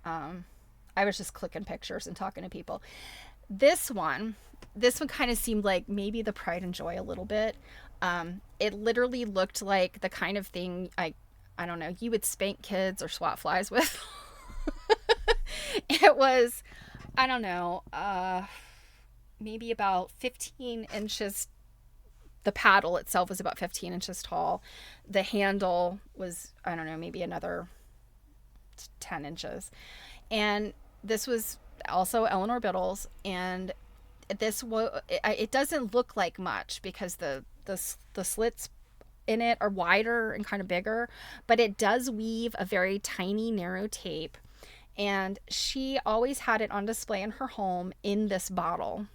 A: I was just clicking pictures and talking to people. This one kind of seemed like maybe the pride and joy a little bit. It literally looked like the kind of thing I don't know, you would spank kids or swat flies with. It was, I don't know, maybe about 15 inches. The paddle itself was about 15 inches tall. The handle was, I don't know, maybe another 10 inches. And this was also Eleanor Biddle's. And it doesn't look like much because the slits in it are wider and kind of bigger, but it does weave a very tiny, narrow tape. And she always had it on display in her home in this bottle.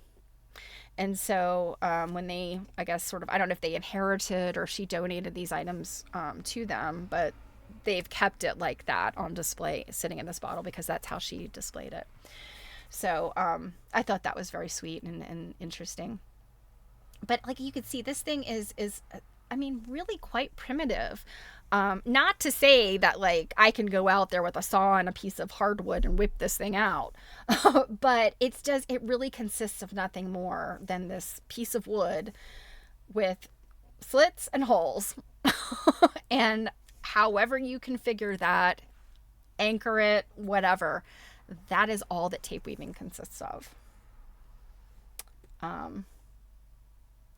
A: And so when they, I guess, sort of, I don't know if they inherited or she donated these items to them, but they've kept it like that on display, sitting in this bottle, because that's how she displayed it. So I thought that was very sweet and interesting. But like you could see, this thing is I mean, really quite primitive. Not to say that like I can go out there with a saw and a piece of hardwood and whip this thing out, but it really consists of nothing more than this piece of wood with slits and holes. And however you configure that, anchor it, whatever, that is all that tape weaving consists of.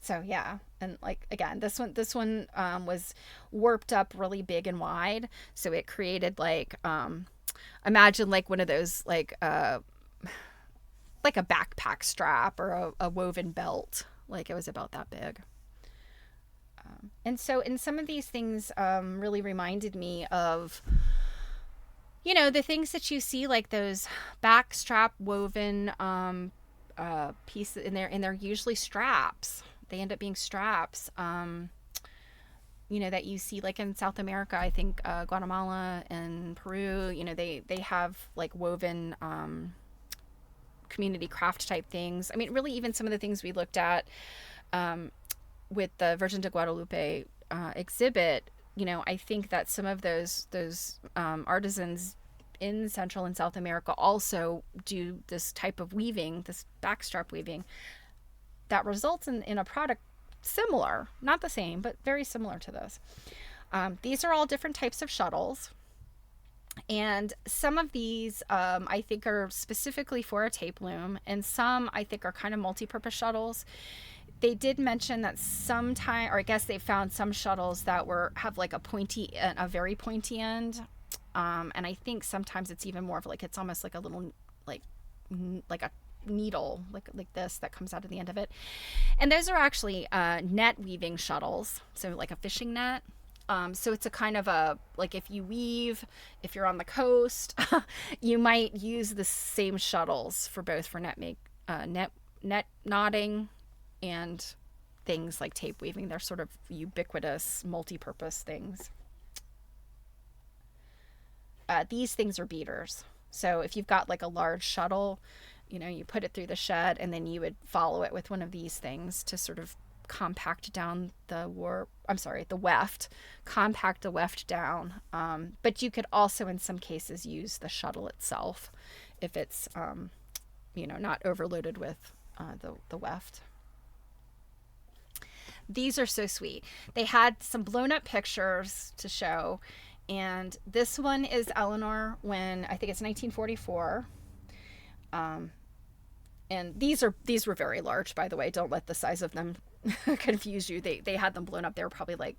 A: So yeah, and like again, this one was warped up really big and wide, so it created like imagine like one of those like like a backpack strap or a woven belt. Like it was about that big. And so, in some of these things, really reminded me of, the things that you see, like those backstrap woven pieces, and they're usually straps. They end up being straps. That you see like in South America, I think Guatemala and Peru, they have like woven community craft type things. I mean, really, even some of the things we looked at with the Virgin de Guadalupe exhibit, I think that some of those artisans in Central and South America also do this type of weaving, this backstrap weaving, that results in a product similar, not the same, but very similar to this. These are all different types of shuttles. And some of these I think are specifically for a tape loom, and some I think are kind of multi-purpose shuttles. They did mention that sometime, or I guess they found some shuttles that have like a very pointy end. And I think sometimes it's even more of like, it's almost like a little, like a needle, like this that comes out of the end of it. And those are actually net weaving shuttles. So like a fishing net. So it's a kind of like if if you're on the coast, you might use the same shuttles for net knotting and things like tape weaving. They're sort of ubiquitous, multi-purpose things. These things are beaters. So if you've got like a large shuttle, you put it through the shed, and then you would follow it with one of these things to sort of compact down the weft, compact the weft down. But you could also in some cases use the shuttle itself if it's, not overloaded with the weft. These are so sweet. They had some blown up pictures to show, and this one is Eleanor when I think it's 1944. And these were very large, by the way. Don't let the size of them confuse you. They had them blown up. They were probably like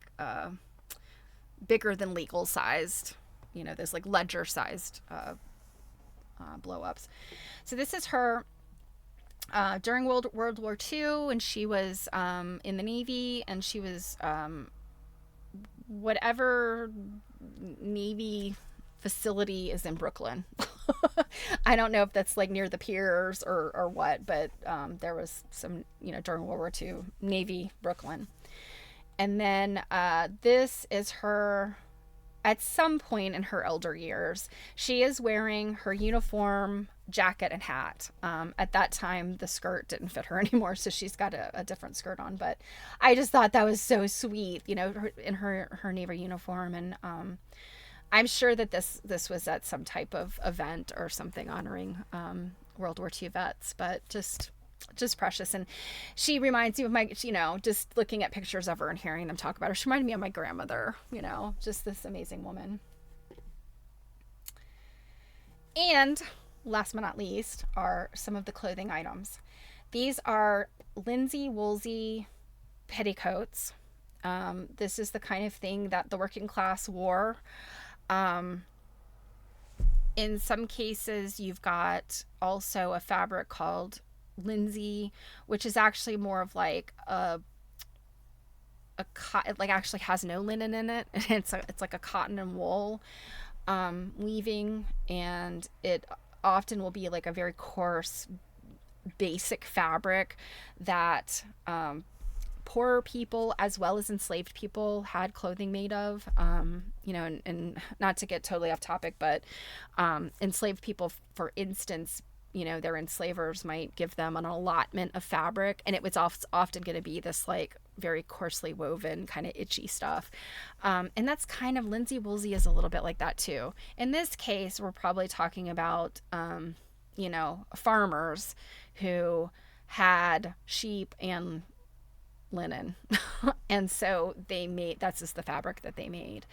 A: bigger than legal sized, those like ledger sized blow ups. So this is her during World War II, and she was in the Navy, and she was whatever Navy facility is in Brooklyn. I don't know if that's like near the piers or what, but there was some, during World War II, Navy, Brooklyn. And then this is her at some point in her elder years. She is wearing her uniform jacket and hat. At that time, the skirt didn't fit her anymore, so she's got a different skirt on. But I just thought that was so sweet, in her Navy uniform. And I'm sure that this was at some type of event or something honoring World War II vets, but just precious. And she reminds me of my, just looking at pictures of her and hearing them talk about her, she reminded me of my grandmother, just this amazing woman. And last but not least are some of the clothing items. These are linsey woolsey petticoats. This is the kind of thing that the working class wore. In some cases, you've got also a fabric called linsey, which is actually more of like it like actually has no linen in it. It's like a cotton and wool weaving, and it often will be like a very coarse, basic fabric that poorer people as well as enslaved people had clothing made of. And not to get totally off topic, but enslaved people, for instance, their enslavers might give them an allotment of fabric, and it was often going to be this like very coarsely woven kind of itchy stuff. And that's kind of linsey woolsey is a little bit like that too. In this case, we're probably talking about, farmers who had sheep and linen. And so that's just the fabric that they made.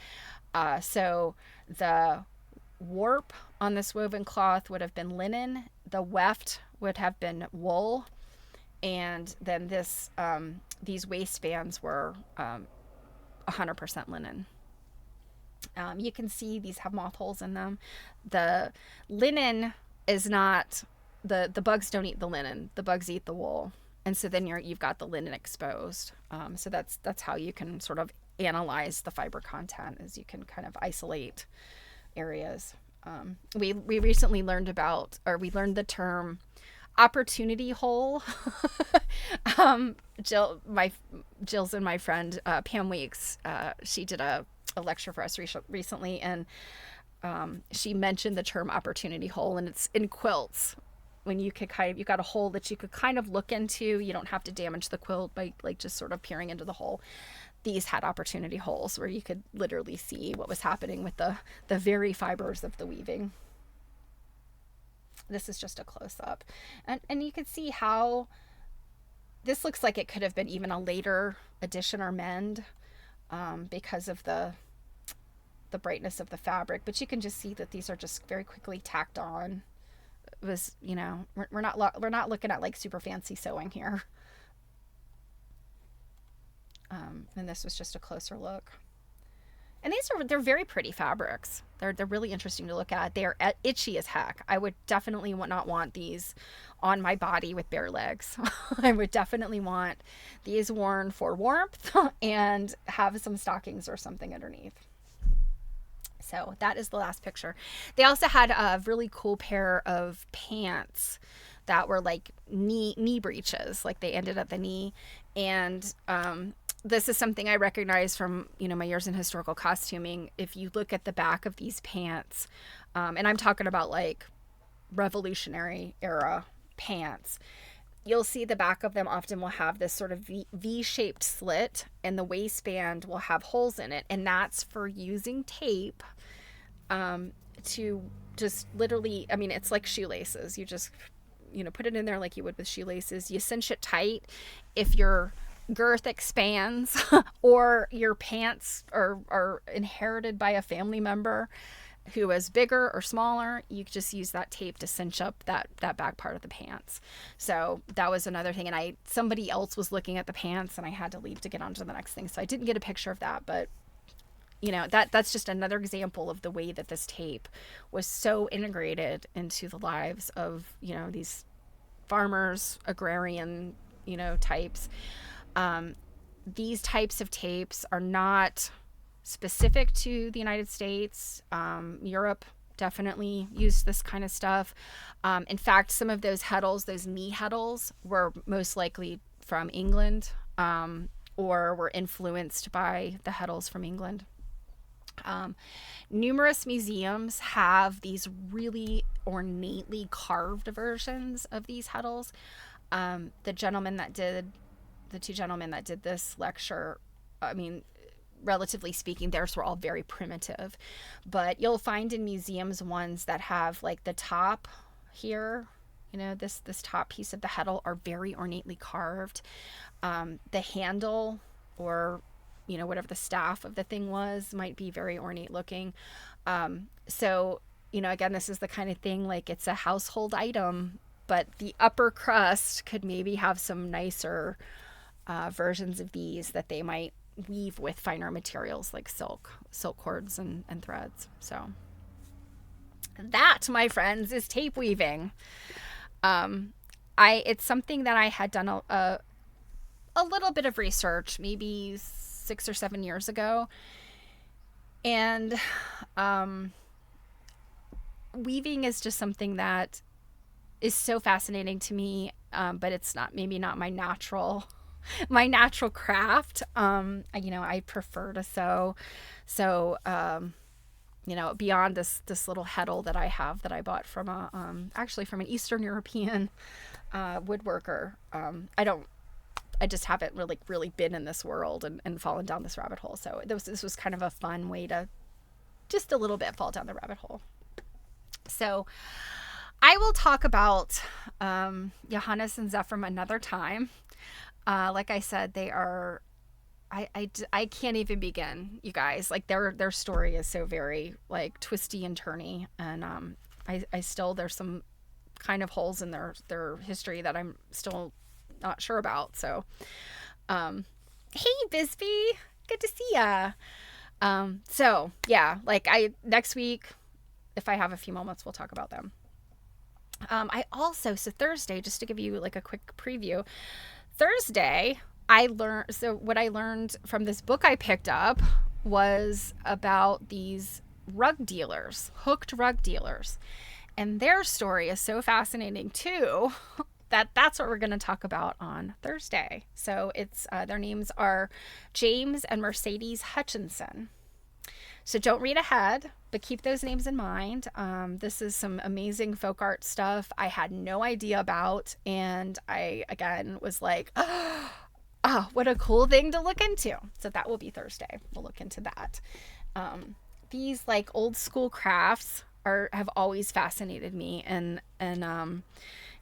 A: So the warp on this woven cloth would have been linen. The weft would have been wool. And then these waistbands were 100% linen. You can see these have moth holes in them. The linen is not the bugs don't eat the linen. The bugs eat the wool. And so then you've got the linen exposed. So that's how you can sort of analyze the fiber content, is you can kind of isolate areas. We recently learned we learned the term opportunity hole. Jill's and my friend Pam Weeks, she did a lecture for us recently, and she mentioned the term opportunity hole, and it's in quilts. When you got a hole that you could kind of look into. You don't have to damage the quilt by like just sort of peering into the hole. These had opportunity holes where you could literally see what was happening with the very fibers of the weaving. This is just a close-up. And you can see how this looks like it could have been even a later addition or mend, because of the brightness of the fabric. But you can just see that these are just very quickly tacked on. It was, we're not looking at like super fancy sewing here. And this was just a closer look. And they're very pretty fabrics. They're really interesting to look at. They're itchy as heck. I would definitely not want these on my body with bare legs. I would definitely want these worn for warmth and have some stockings or something underneath. So that is the last picture. They also had a really cool pair of pants that were like knee breeches, like they ended at the knee. And this is something I recognize from, my years in historical costuming. If you look at the back of these pants, and I'm talking about like Revolutionary era pants, you'll see the back of them often will have this sort of V-shaped slit, and the waistband will have holes in it. And that's for using tape to just literally, it's like shoelaces. You just, put it in there like you would with shoelaces. You cinch it tight. If your girth expands or your pants are inherited by a family member who is bigger or smaller, you just use that tape to cinch up that back part of the pants. So that was another thing. And somebody else was looking at the pants, and I had to leave to get on to the next thing. So I didn't get a picture of that, but that's just another example of the way that this tape was so integrated into the lives of, these farmers, agrarian, types. These types of tapes are not specific to the United States. Europe definitely used this kind of stuff. In fact, some of those heddles, those knee heddles, were most likely from England, or were influenced by the heddles from England. Numerous museums have these really ornately carved versions of these heddles. The two gentlemen that did this lecture, relatively speaking, theirs were all very primitive, but you'll find in museums ones that have like the top here, this top piece of the heddle are very ornately carved. The handle, or whatever the staff of the thing was, might be very ornate looking. So again, this is the kind of thing, like, it's a household item, but the upper crust could maybe have some nicer versions of these that they might weave with finer materials like silk cords and threads. So that, my friends, is tape weaving. It's something that I had done a little bit of research, maybe 6 or 7 years ago, and weaving is just something that is so fascinating to me, but it's maybe not my natural craft. I prefer to sew. So, beyond this little heddle that I have that I bought from actually from an Eastern European woodworker, I just haven't really been in this world and fallen down this rabbit hole. So this was kind of a fun way to just a little bit fall down the rabbit hole. So I will talk about Johannes and Zephram another time. Like I said, they are, I can't even begin, you guys. Like their story is so very like twisty and turny, and I still, there's some kind of holes in their history that I'm still not sure about. So hey Bisbee, good to see ya. So yeah, like next week, if I have a few moments, we'll talk about them. So Thursday, just to give you like a quick preview, Thursday, what I learned from this book I picked up was about these rug dealers, hooked rug dealers. And their story is so fascinating too that's what we're going to talk about on Thursday. So it's their names are James and Mercedes Hutchinson. So don't read ahead, but keep those names in mind. This is some amazing folk art stuff I had no idea about. And I, again, was like, oh, what a cool thing to look into. So that will be Thursday. We'll look into that. These like old school crafts have always fascinated me. And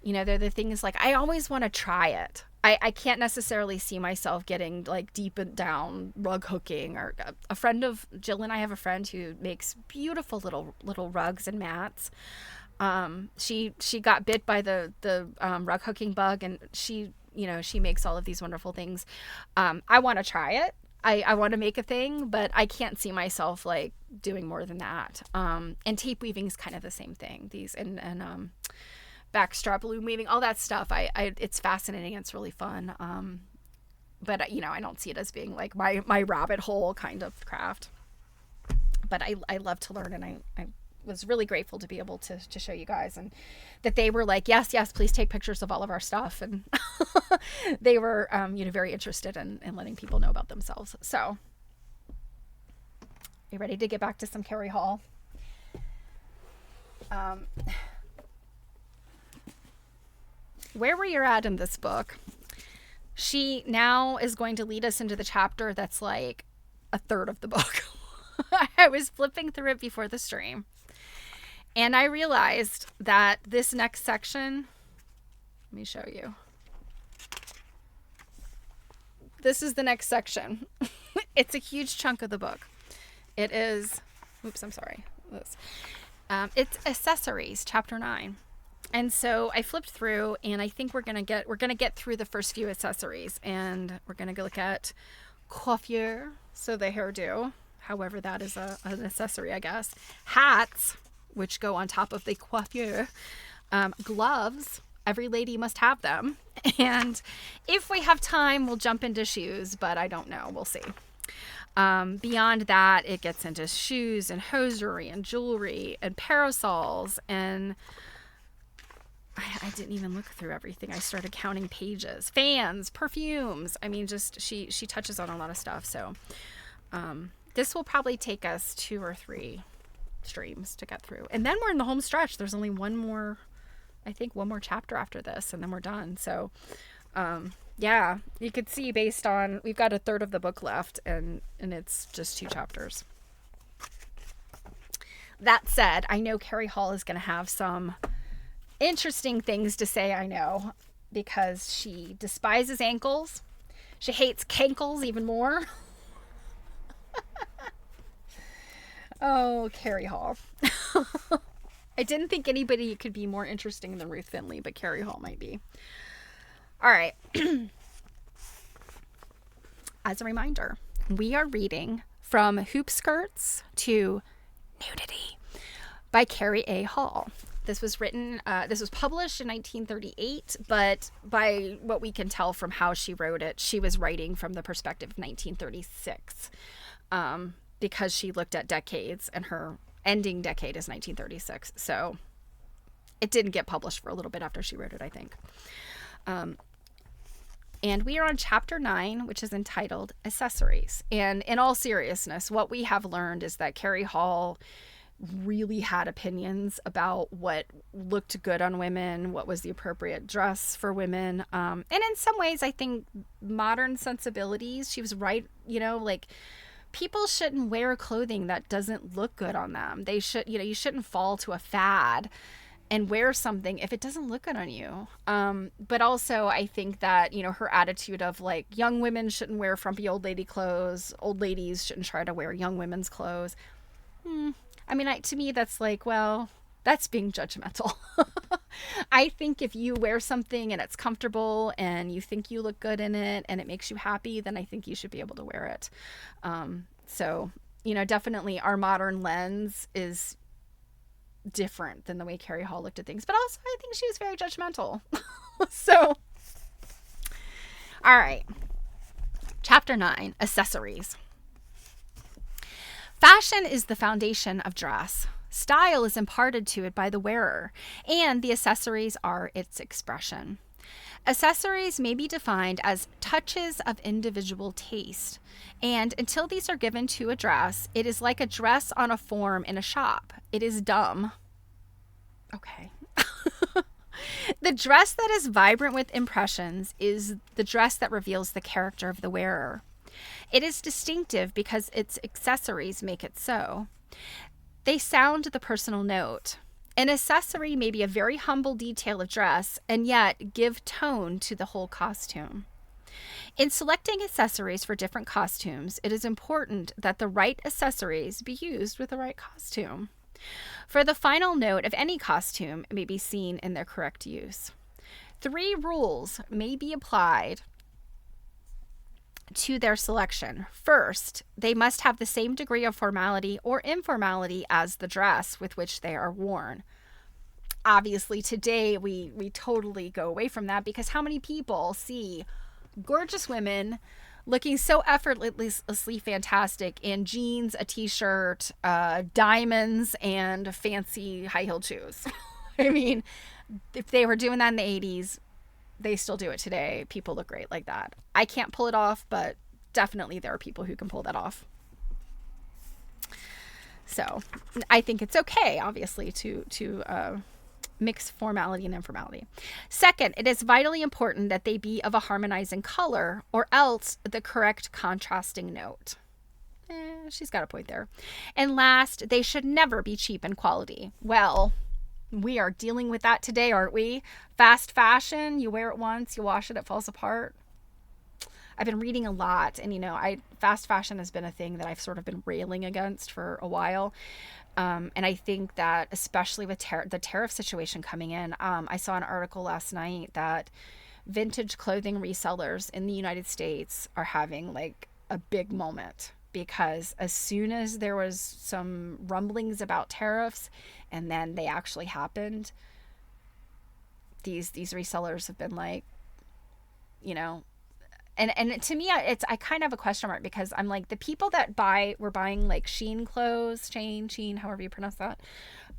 A: they're the things like I always want to try it. I can't necessarily see myself getting like deep down rug hooking. Or a friend of Jill and I have a friend who makes beautiful little rugs and mats. She got bit by the rug hooking bug, and she makes all of these wonderful things. I want to try it. I want to make a thing, but I can't see myself like doing more than that. And tape weaving is kind of the same thing. These and backstrap loom weaving, all that stuff. It's fascinating. It's really fun. But I don't see it as being like my rabbit hole kind of craft. But I love to learn, and I was really grateful to be able to show you guys, and that they were like, yes, please take pictures of all of our stuff. And they were, very interested in letting people know about themselves. So you ready to get back to some Carrie Hall? Where we are at in this book, she now is going to lead us into the chapter that's like a third of the book. I was flipping through it before the stream, and I realized that this next section, let me show you. This is the next section. It's a huge chunk of the book. It is, oops, I'm sorry. It's accessories, chapter 9. And so I flipped through, and I think we're gonna get through the first few accessories, and we're gonna go look at coiffure, so the hairdo, however that is an accessory, I guess. Hats, which go on top of the coiffure. Gloves, every lady must have them. And if we have time, we'll jump into shoes, but I don't know. We'll see. Beyond that, it gets into shoes and hosiery and jewelry and parasols, and I didn't even look through everything. I started counting pages. Fans, perfumes. I mean, just she touches on a lot of stuff. So this will probably take us 2 or 3 streams to get through. And then we're in the home stretch. There's only one more chapter after this, and then we're done. So yeah, you could see based on, we've got a third of the book left, and it's just 2 chapters. That said, I know Carrie Hall is going to have some interesting things to say, I know, because she despises ankles. She hates cankles even more. Oh, Carrie Hall. I didn't think anybody could be more interesting than Ruth Finley, but Carrie Hall might be. All right. As a reminder, we are reading From Hoopskirts to Nudity by Carrie A. Hall. This was published in 1938, but by what we can tell from how she wrote it, she was writing from the perspective of 1936, because she looked at decades, and her ending decade is 1936. So it didn't get published for a little bit after she wrote it, I think. And we are on chapter 9, which is entitled Accessories. And in all seriousness, what we have learned is that Carrie Hall really had opinions about what looked good on women, what was the appropriate dress for women. And in some ways, I think modern sensibilities, she was right, like people shouldn't wear clothing that doesn't look good on them. They should, you shouldn't fall to a fad and wear something if it doesn't look good on you. But also I think that, her attitude of like young women shouldn't wear frumpy old lady clothes. Old ladies shouldn't try to wear young women's clothes. I mean, to me, that's like, well, that's being judgmental. I think if you wear something and it's comfortable and you think you look good in it and it makes you happy, then I think you should be able to wear it. So, definitely our modern lens is different than the way Carrie Hall looked at things. But also, I think she was very judgmental. So, all right. Chapter 9, Accessories. Fashion is the foundation of dress. Style is imparted to it by the wearer, and the accessories are its expression. Accessories may be defined as touches of individual taste, and until these are given to a dress, it is like a dress on a form in a shop. It is dumb. Okay. The dress that is vibrant with impressions is the dress that reveals the character of the wearer. It is distinctive because its accessories make it so. They sound the personal note. An accessory may be a very humble detail of dress and yet give tone to the whole costume. In selecting accessories for different costumes, it is important that the right accessories be used with the right costume. For the final note of any costume may be seen in their correct use. 3 rules may be applied to their selection. First, they must have the same degree of formality or informality as the dress with which they are worn. Obviously, today we totally go away from that, because how many people see gorgeous women looking so effortlessly fantastic in jeans, a t-shirt, diamonds, and fancy high-heeled shoes? I mean, if they were doing that in the 80s, they still do it today. People look great like that. I can't pull it off, but definitely there are people who can pull that off. So I think it's okay, obviously, to mix formality and informality. Second, it is vitally important that they be of a harmonizing color, or else the correct contrasting note. She's got a point there. And last, they should never be cheap in quality. Well, we are dealing with that today, aren't we? Fast fashion, you wear it once, you wash it, it falls apart. I've been reading a lot, and fast fashion has been a thing that I've sort of been railing against for a while. And I think that especially with the tariff situation coming in, I saw an article last night that vintage clothing resellers in the United States are having like a big moment, because as soon as there was some rumblings about tariffs and then they actually happened, these resellers have been like, and to me, I kind of have a question mark, because I'm like, the people that were buying like Shein clothes, Shein, however you pronounce that,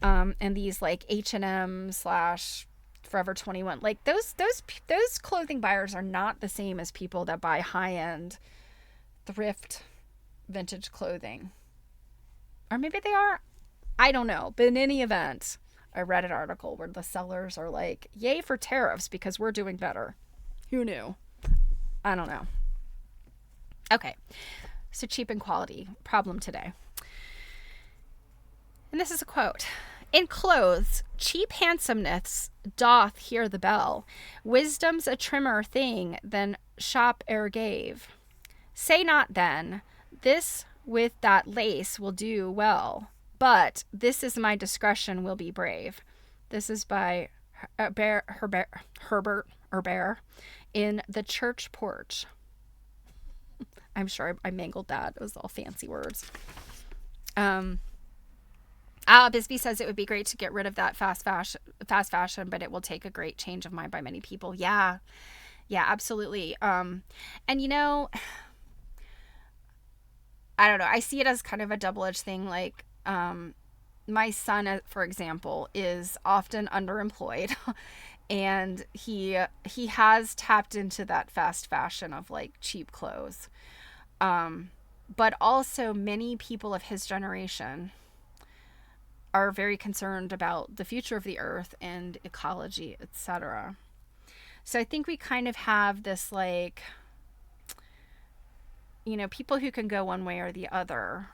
A: and these like H&M / Forever 21, like those clothing buyers are not the same as people that buy high-end thrift vintage clothing. Or maybe they are, I don't know. But in any event, I read an article where the sellers are like, yay for tariffs because we're doing better. Who knew? I don't know. Okay, so cheap in quality, problem today. And this is a quote. In clothes, cheap handsomeness doth hear the bell. Wisdom's a trimmer thing than shop e'er gave. Say not then, this with that lace will do well, but this is my discretion will be brave. This is by Herbert in The Church Porch. I'm sure I mangled that. It was all fancy words. Bisbee says it would be great to get rid of that fast fashion, but it will take a great change of mind by many people. Yeah, absolutely. And I don't know. I see it as kind of a double-edged thing. Like, my son, for example, is often underemployed. And he has tapped into that fast fashion of like cheap clothes. But also many people of his generation are very concerned about the future of the earth and ecology, etc. So I think we kind of have this like, people who can go one way or the other,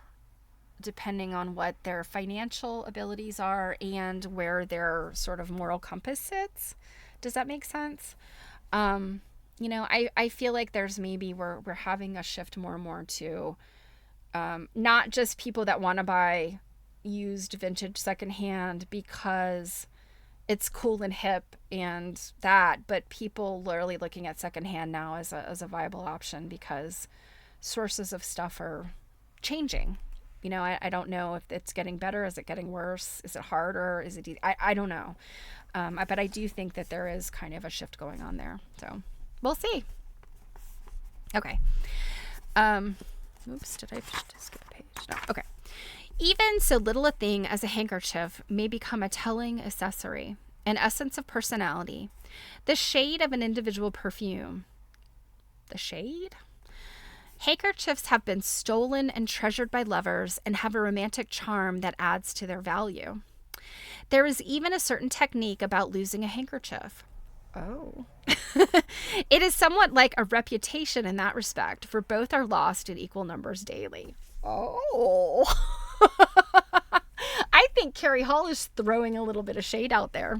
A: depending on what their financial abilities are and where their sort of moral compass sits. Does that make sense? I feel like there's maybe we're having a shift more and more to not just people that want to buy used vintage secondhand because it's cool and hip and that, but people literally looking at secondhand now as a viable option because sources of stuff are changing. I don't know if it's getting better. Is it getting worse? Is it harder? Is it I don't know. But I do think that there is kind of a shift going on there. So we'll see. Okay. Oops, did I just skip a page? No. Okay. Even so little a thing as a handkerchief may become a telling accessory, an essence of personality, the shade of an individual perfume. The shade? Handkerchiefs have been stolen and treasured by lovers and have a romantic charm that adds to their value. There is even a certain technique about losing a handkerchief. Oh. It is somewhat like a reputation in that respect, for both are lost in equal numbers daily. Oh. I think Carrie Hall is throwing a little bit of shade out there.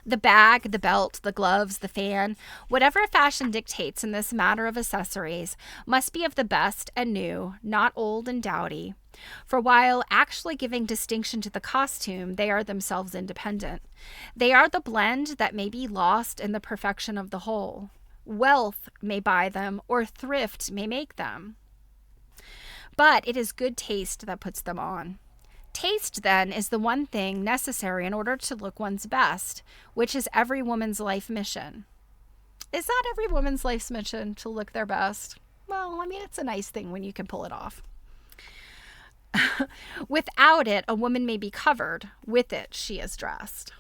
A: The bag, the belt, the gloves, the fan, whatever fashion dictates in this matter of accessories, must be of the best and new, not old and dowdy. For while actually giving distinction to the costume, they are themselves independent. They are the blend that may be lost in the perfection of the whole. Wealth may buy them, or thrift may make them. But it is good taste that puts them on. Taste, then, is the one thing necessary in order to look one's best, which is every woman's life mission. Is that every woman's life's mission, to look their best? Well, I mean, it's a nice thing when you can pull it off. Without it, a woman may be covered. With it, she is dressed.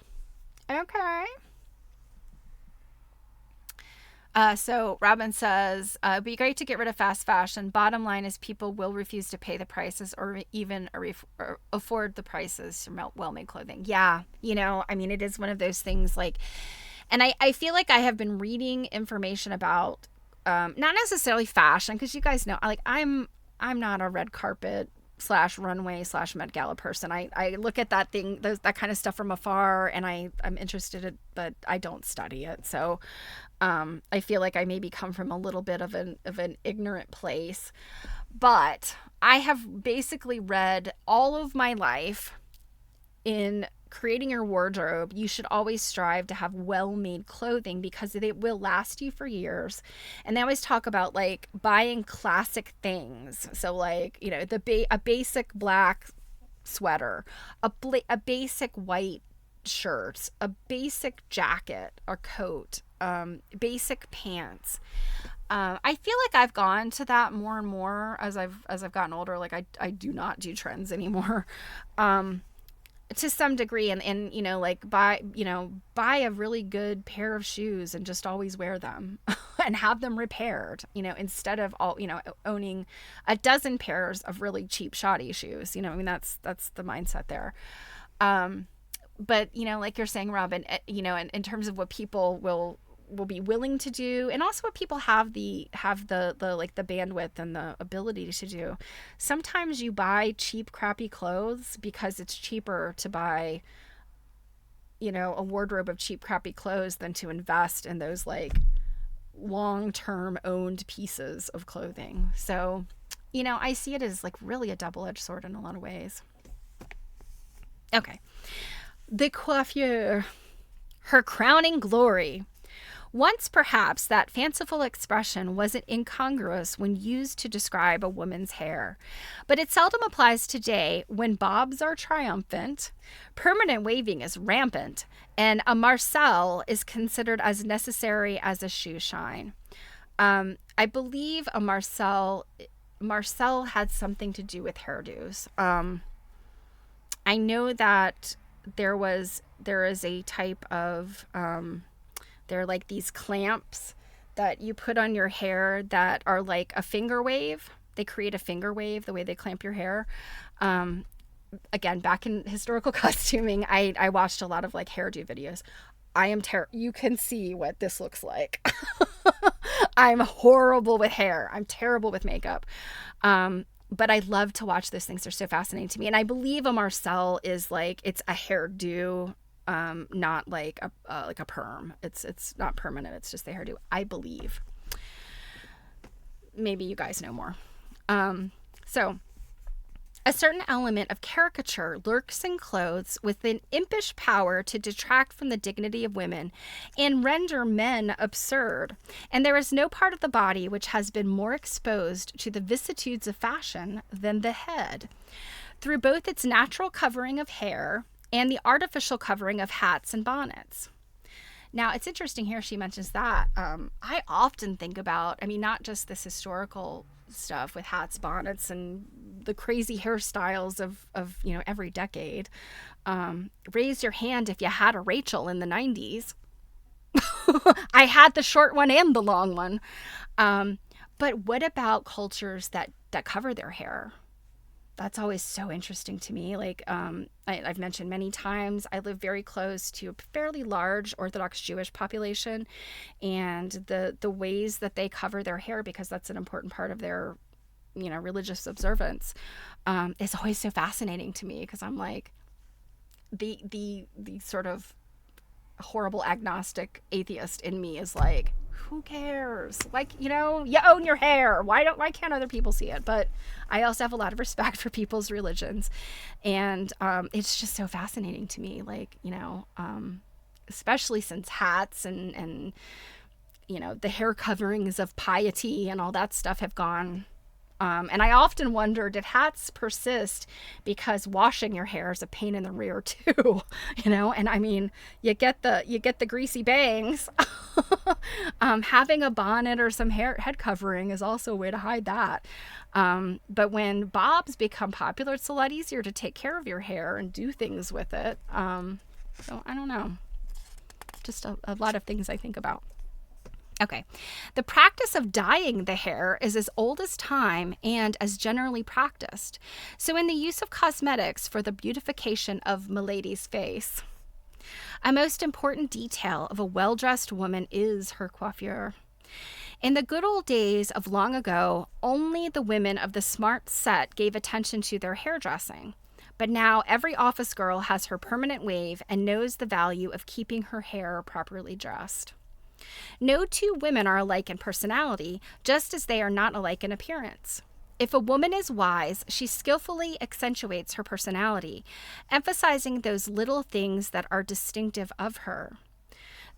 A: Okay. So Robin says, it'd be great to get rid of fast fashion. Bottom line is people will refuse to pay the prices or even afford the prices for well-made clothing. Yeah. I mean, it is one of those things like, and I feel like I have been reading information about, not necessarily fashion, because you guys know, I'm not a red carpet / runway / Met Gala person. I look at that thing, that kind of stuff from afar, and I'm interested in, but I don't study it. So I feel like I maybe come from a little bit of an ignorant place, but I have basically read all of my life in creating your wardrobe. You should always strive to have well-made clothing because it will last you for years. And they always talk about like buying classic things. So like, a basic black sweater, a basic white shirt, a basic jacket or coat, basic pants. I feel like I've gone to that more and more as I've gotten older. Like I do not do trends anymore. To some degree, and like buy a really good pair of shoes and just always wear them and have them repaired, instead of owning a dozen pairs of really cheap shoddy shoes. I mean, that's the mindset there. But like you're saying, Robin, in terms of what people will be willing to do, and also what people have the like the bandwidth and the ability to do. Sometimes you buy cheap, crappy clothes because it's cheaper to buy, a wardrobe of cheap, crappy clothes than to invest in those like long-term owned pieces of clothing. So, I see it as like really a double-edged sword in a lot of ways. Okay. The coiffure, her crowning glory. Once, perhaps, that fanciful expression wasn't incongruous when used to describe a woman's hair, but it seldom applies today when bobs are triumphant, permanent waving is rampant, and a marcel is considered as necessary as a shoe shine. I believe a marcel had something to do with hairdos. I know that there is a type of they're like these clamps that you put on your hair that are like a finger wave. They create a finger wave the way they clamp your hair. Again, back in historical costuming, I watched a lot of like hairdo videos. You can see what this looks like. I'm horrible with hair. I'm terrible with makeup. But I love to watch those things. They're so fascinating to me. And I believe a marcel is like, it's a hairdo, not like a perm. It's not permanent. It's just the hairdo, I believe. Maybe you guys know more. So A certain element of caricature lurks in clothes with an impish power to detract from the dignity of women and render men absurd. And there is no part of the body which has been more exposed to the vicissitudes of fashion than the head, through both its natural covering of hair and the artificial covering of hats and bonnets. Now, it's interesting here she mentions that. I often think about, not just this historical stuff with hats, bonnets, and the crazy hairstyles of every decade. Raise your hand if you had a Rachel in the 90s. I had the short one and the long one. But what about cultures that cover their hair? That's always so interesting to me. Like, I've mentioned many times, I live very close to a fairly large Orthodox Jewish population, and the ways that they cover their hair, because that's an important part of their, religious observance, is always so fascinating to me, because I'm like, the sort of horrible agnostic atheist in me is like, who cares? Like, you own your hair. Why can't other people see it? But I also have a lot of respect for people's religions. And it's just so fascinating to me, like, especially since hats and the hair coverings of piety and all that stuff have gone. And I often wonder, did hats persist because washing your hair is a pain in the rear too? And you get the greasy bangs. Having a bonnet or some head covering is also a way to hide that. But when bobs become popular, it's a lot easier to take care of your hair and do things with it. So I don't know. Just a lot of things I think about. Okay. The practice of dyeing the hair is as old as time and as generally practiced. So in the use of cosmetics for the beautification of milady's face, a most important detail of a well-dressed woman is her coiffure. In the good old days of long ago, only the women of the smart set gave attention to their hairdressing. But now every office girl has her permanent wave and knows the value of keeping her hair properly dressed. No two women are alike in personality, just as they are not alike in appearance. If a woman is wise, she skillfully accentuates her personality, emphasizing those little things that are distinctive of her.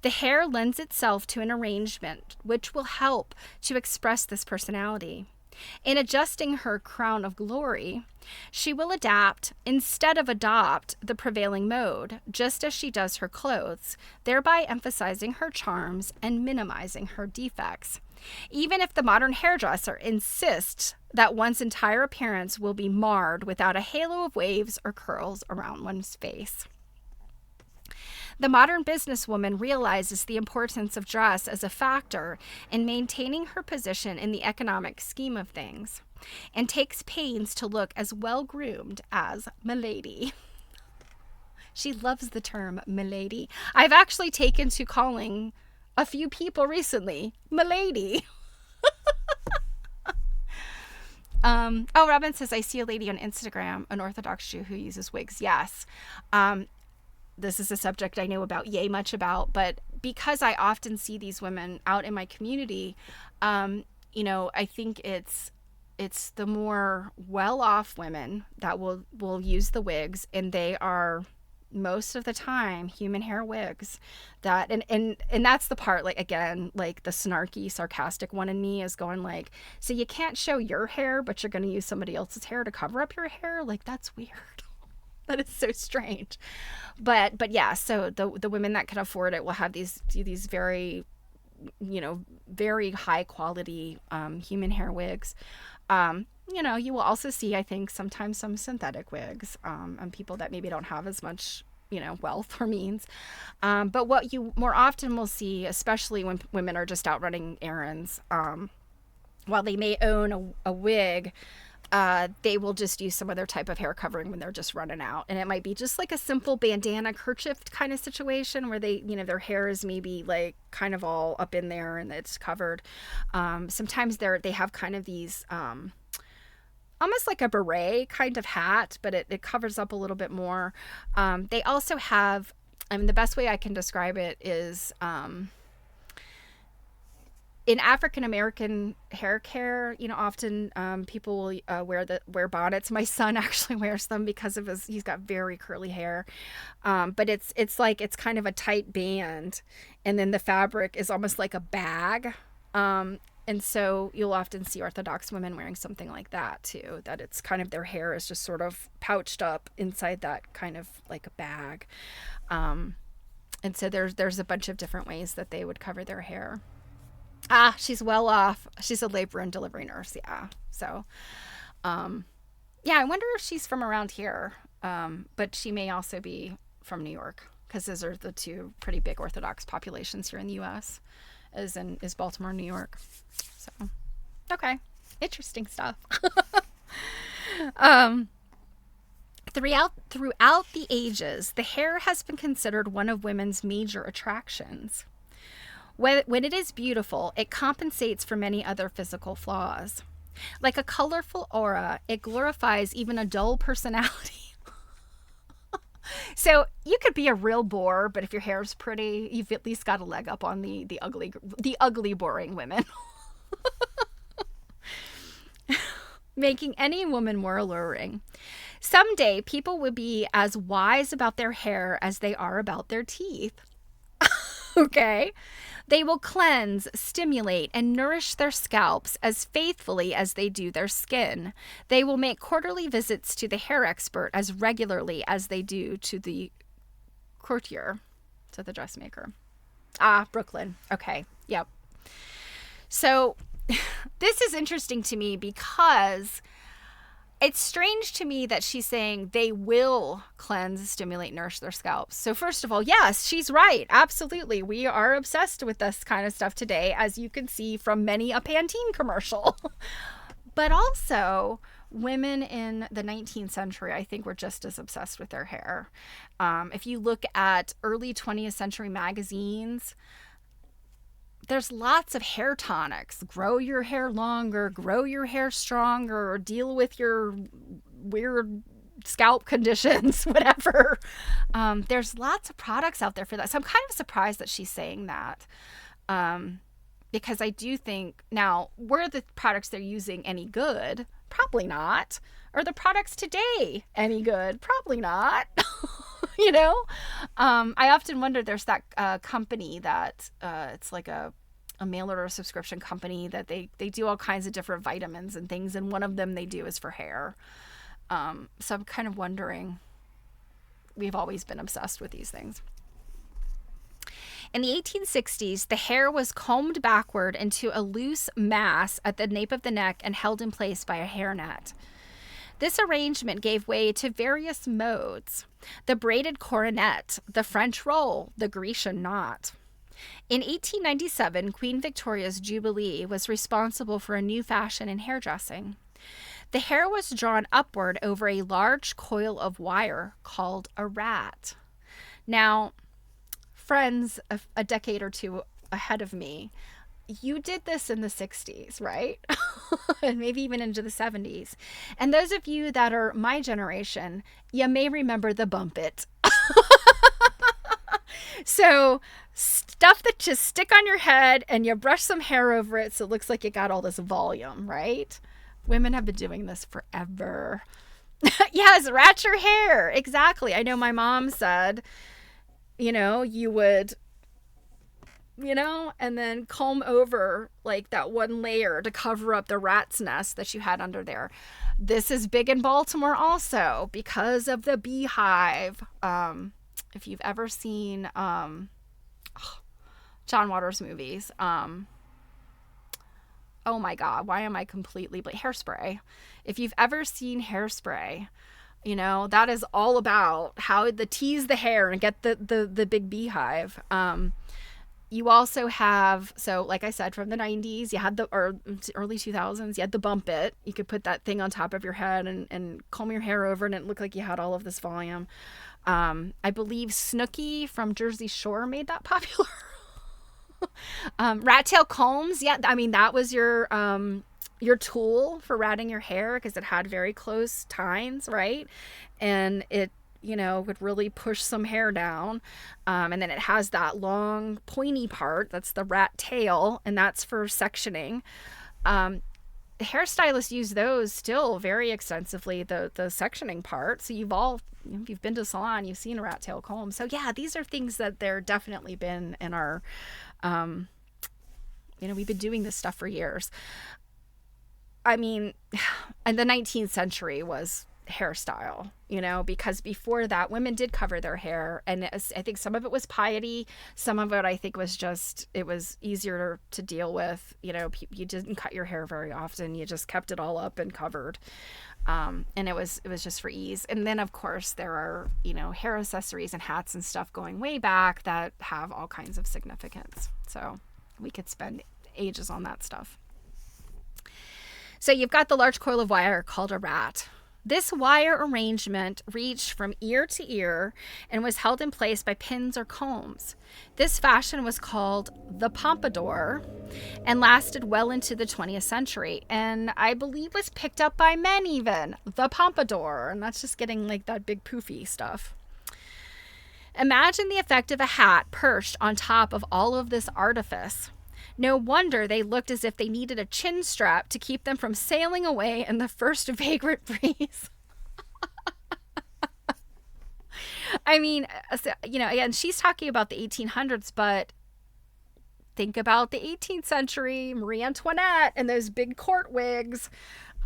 A: The hair lends itself to an arrangement which will help to express this personality. In adjusting her crown of glory, she will adapt instead of adopt the prevailing mode, just as she does her clothes, thereby emphasizing her charms and minimizing her defects. Even if the modern hairdresser insists that one's entire appearance will be marred without a halo of waves or curls around one's face. The modern businesswoman realizes the importance of dress as a factor in maintaining her position in the economic scheme of things, and takes pains to look as well-groomed as milady. She loves the term milady. I've actually taken to calling a few people recently milady. Robin says, I see a lady on Instagram, an Orthodox Jew who uses wigs. Yes. This is a subject I know about much about, but because I often see these women out in my community, I think it's the more well-off women that will use the wigs, and they are most of the time human hair wigs. That and that's the part, like, again, like the snarky, sarcastic one in me is going like, so you can't show your hair, but you're going to use somebody else's hair to cover up your hair? Like, that's weird. That is so strange. But yeah, so the women that can afford it will have these very, very high quality human hair wigs. You will also see, I think, sometimes some synthetic wigs on people that maybe don't have as much, wealth or means. But what you more often will see, especially when women are just out running errands, while they may own a wig, they will just use some other type of hair covering when they're just running out. And it might be just like a simple bandana kerchief kind of situation where they, their hair is maybe like kind of all up in there and it's covered. Sometimes they have kind of these, almost like a beret kind of hat, but it covers up a little bit more. They also have, the best way I can describe it is, in African American hair care, often people will wear bonnets. My son actually wears them because of he's got very curly hair. But it's kind of a tight band, and then the fabric is almost like a bag. And so you'll often see Orthodox women wearing something like that too, that it's kind of their hair is just sort of pouched up inside that kind of like a bag. And so there's a bunch of different ways that they would cover their hair. She's well off. She's a labor and delivery nurse. Yeah. So, yeah, I wonder if she's from around here. But she may also be from New York, because those are the two pretty big Orthodox populations here in the U.S. is Baltimore, New York. So, okay. Interesting stuff. Throughout the ages, the hair has been considered one of women's major attractions. When it is beautiful, it compensates for many other physical flaws. Like a colorful aura, it glorifies even a dull personality. So you could be a real bore, but if your hair's pretty, you've at least got a leg up on the ugly boring women. Making any woman more alluring. Someday, people will be as wise about their hair as they are about their teeth. Okay? They will cleanse, stimulate, and nourish their scalps as faithfully as they do their skin. They will make quarterly visits to the hair expert as regularly as they do to the courtier, to the dressmaker. Brooklyn. Okay. Yep. So this is interesting to me because it's strange to me that she's saying they will cleanse, stimulate, nourish their scalps. So first of all, yes, she's right. Absolutely. We are obsessed with this kind of stuff today, as you can see from many a Pantene commercial. But also, women in the 19th century, I think, were just as obsessed with their hair. If you look at early 20th century magazines, there's lots of hair tonics. Grow your hair longer, grow your hair stronger, or deal with your weird scalp conditions, whatever. There's lots of products out there for that. So I'm kind of surprised that she's saying that. Because I do think, now, were the products they're using any good? Probably not. Are the products today any good? Probably not. I often wonder, there's that company that it's like a mail order subscription company that they do all kinds of different vitamins and things, and one of them they do is for hair. So I'm kind of wondering, we've always been obsessed with these things. In the 1860s, the hair was combed backward into a loose mass at the nape of the neck and held in place by a hairnet. This arrangement gave way to various modes: the braided coronet, the French roll, the Grecian knot. In 1897, Queen Victoria's Jubilee was responsible for a new fashion in hairdressing. The hair was drawn upward over a large coil of wire called a rat. Now, friends a decade or two ahead of me, you did this in the 60s, right? And maybe even into the 70s. And those of you that are my generation, you may remember the bump it. So stuff that just stick on your head and you brush some hair over it so it looks like you got all this volume, right? Women have been doing this forever. Yes, rat your hair. Exactly. I know my mom said, you would, and then comb over like that one layer to cover up the rat's nest that you had under there. This is big in Baltimore also because of the beehive. If you've ever seen John Waters movies, oh my God, why am I completely Hairspray? If you've ever seen Hairspray, that is all about how to tease the hair and get the big beehive. You also have, so like I said, from the 90s, you had or early 2000s, you had the bump it. You could put that thing on top of your head and comb your hair over and it looked like you had all of this volume. I believe Snooki from Jersey Shore made that popular. Rat tail combs. Yeah. I mean, that was your tool for ratting your hair because it had very close tines, right? And it would really push some hair down. And then it has that long pointy part. That's the rat tail, and that's for sectioning. Hairstylists use those still very extensively, the sectioning part. So if you've been to a salon, you've seen a rat tail comb. So yeah, these are things that they're definitely been in our, we've been doing this stuff for years. I mean, and the 19th century was hairstyle, because before that, women did cover their hair. And I think some of it was piety. Some of it, I think, was just, it was easier to deal with. You didn't cut your hair very often. You just kept it all up and covered. And it was just for ease. And then, of course, there are, hair accessories and hats and stuff going way back that have all kinds of significance. So we could spend ages on that stuff. So you've got the large coil of wire called a rat. This wire arrangement reached from ear to ear and was held in place by pins or combs. This fashion was called the pompadour and lasted well into the 20th century, and I believe was picked up by men even, the pompadour, and that's just getting like that big poofy stuff. Imagine the effect of a hat perched on top of all of this artifice. No wonder they looked as if they needed a chin strap to keep them from sailing away in the first vagrant breeze. I mean, again, she's talking about the 1800s, but think about the 18th century, Marie Antoinette and those big court wigs.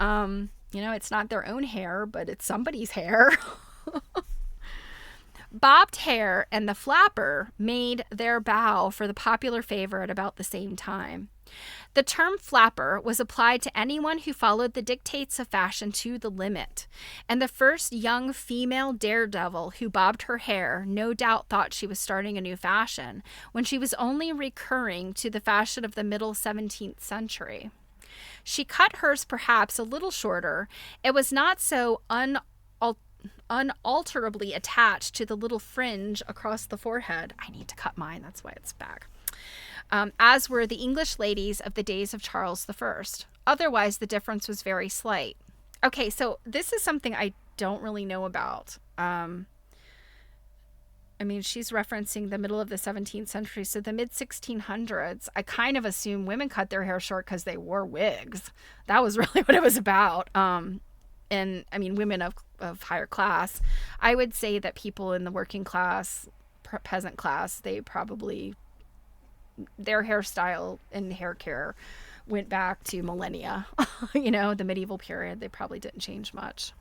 A: It's not their own hair, but it's somebody's hair. Bobbed hair and the flapper made their bow for the popular favor at about the same time. The term flapper was applied to anyone who followed the dictates of fashion to the limit, and the first young female daredevil who bobbed her hair no doubt thought she was starting a new fashion, when she was only recurring to the fashion of the middle 17th century. She cut hers perhaps a little shorter. It was not so unalterably attached to the little fringe across the forehead. I need to cut mine, that's why it's back. As were the English ladies of the days of Charles I. Otherwise, the difference was very slight. Okay, so this is something I don't really know about. She's referencing the middle of the 17th century, so the mid-1600s. I kind of assume women cut their hair short because they wore wigs. That was really what it was about. And women of higher class. I would say that people in the working class, peasant class, they probably, their hairstyle and hair care went back to millennia. The medieval period, they probably didn't change much.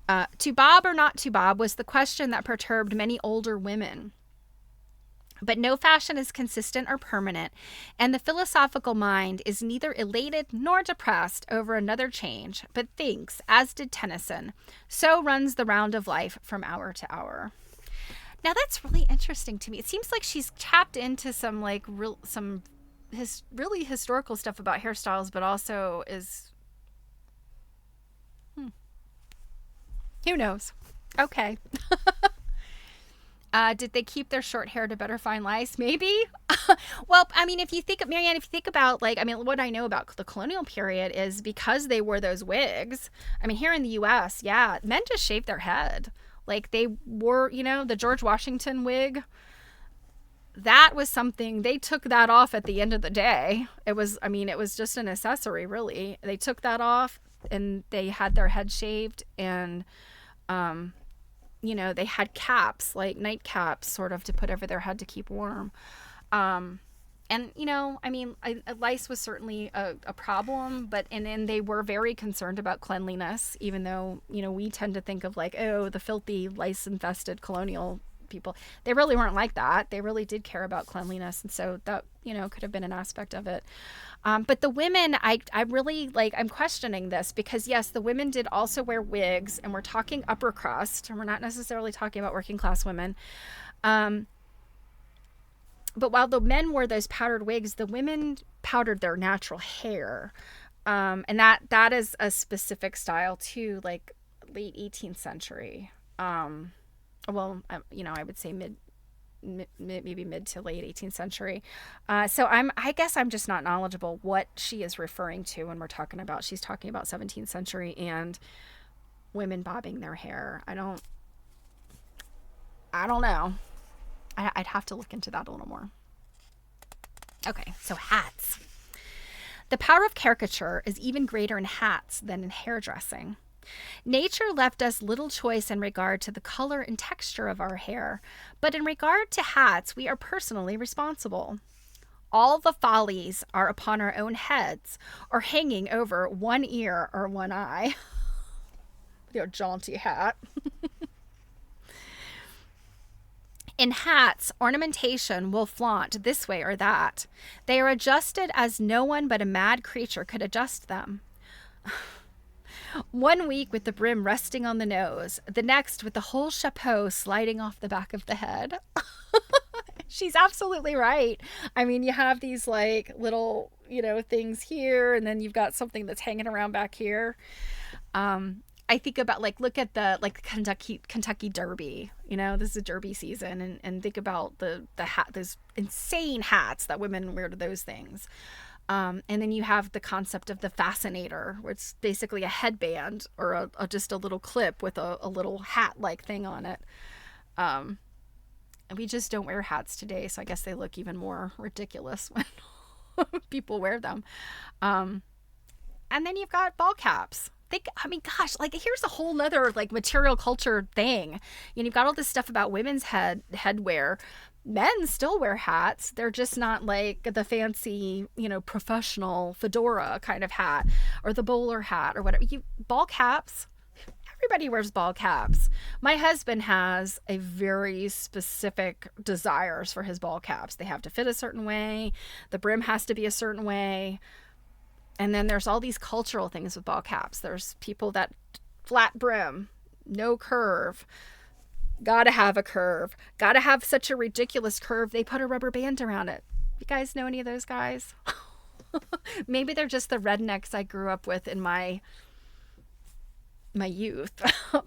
A: To bob or not to bob was the question that perturbed many older women. But no fashion is consistent or permanent, and the philosophical mind is neither elated nor depressed over another change, but thinks, as did Tennyson, so runs the round of life from hour to hour. Now that's really interesting to me. It seems like she's tapped into some really historical stuff about hairstyles, but also is... Who knows? Okay. Did they keep their short hair to better find lice? Maybe. Well, if you think, Marianne, if you think about, what I know about the colonial period is because they wore those wigs. Here in the U.S., yeah, men just shaved their head. They wore, the George Washington wig. That was something, they took that off at the end of the day. It was just an accessory, really. They took that off and they had their head shaved, and, they had caps, like night caps, sort of to put over their head to keep warm. Lice was certainly a problem, but and they were very concerned about cleanliness, even though, we tend to think of the filthy, lice-infested colonial people. They really weren't like that. They really did care about cleanliness, and so that, could have been an aspect of it. But the women, I really, I'm questioning this because, yes, the women did also wear wigs, and we're talking upper crust, and we're not necessarily talking about working class women. But while the men wore those powdered wigs, the women powdered their natural hair. And that is a specific style too, late 18th century. I would say maybe mid to late 18th century. So I guess I'm just not knowledgeable what she is referring to when she's talking about 17th century and women bobbing their hair. I don't know. I'd have to look into that a little more. Okay, so hats. The power of caricature is even greater in hats than in hairdressing. Nature left us little choice in regard to the color and texture of our hair, but in regard to hats, we are personally responsible. All the follies are upon our own heads, or hanging over one ear or one eye. Your jaunty hat. In hats, ornamentation will flaunt this way or that. They are adjusted as no one but a mad creature could adjust them. 1 week with the brim resting on the nose, the next with the whole chapeau sliding off the back of the head. She's absolutely right. I mean, you have these like little, things here, and then you've got something that's hanging around back here. I think about look at the Kentucky Derby. This is Derby season, and think about the hat, those insane hats that women wear to those things. And then you have the concept of the fascinator, where it's basically a headband or just a little clip with a little hat-like thing on it. And we just don't wear hats today, so I guess they look even more ridiculous when people wear them. And then you've got ball caps. Here's a whole nother material culture thing. You've got all this stuff about women's headwear. Men still wear hats. They're just not like the fancy, professional fedora kind of hat or the bowler hat or whatever. Ball caps. Everybody wears ball caps. My husband has a very specific desires for his ball caps. They have to fit a certain way. The brim has to be a certain way. And then there's all these cultural things with ball caps. There's people that flat brim, no curve. Gotta have a curve. Gotta have such a ridiculous curve, they put a rubber band around it. You guys know any of those guys? Maybe they're just the rednecks I grew up with in my youth.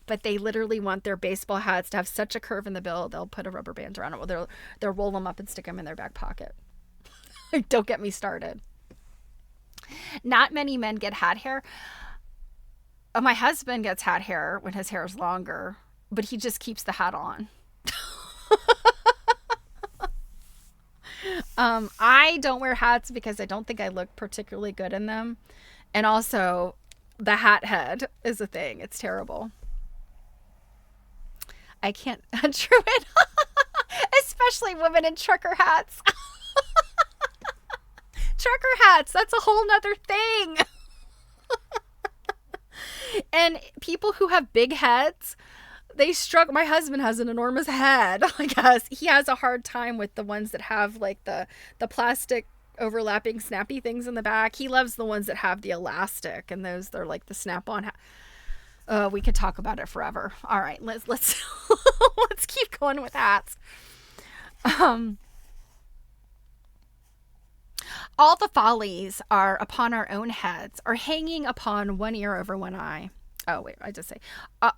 A: But they literally want their baseball hats to have such a curve in the bill, they'll put a rubber band around it. Well, they'll roll them up and stick them in their back pocket. Don't get me started. Not many men get hat hair. My husband gets hat hair when his hair is longer, but he just keeps the hat on. I don't wear hats because I don't think I look particularly good in them. And also, the hat head is a thing. It's terrible. I can't unscrew it. Especially women in trucker hats. Trucker hats, that's a whole nother thing. And people who have big heads, they struggle. My husband has an enormous head, I guess. He has a hard time with the ones that have the plastic overlapping snappy things in the back. He loves the ones that have the elastic, and they're like the snap-on we could talk about it forever. All right, let's let's keep going with hats. All the follies are upon our own heads, or hanging upon one ear over one eye. Oh, wait, I just say.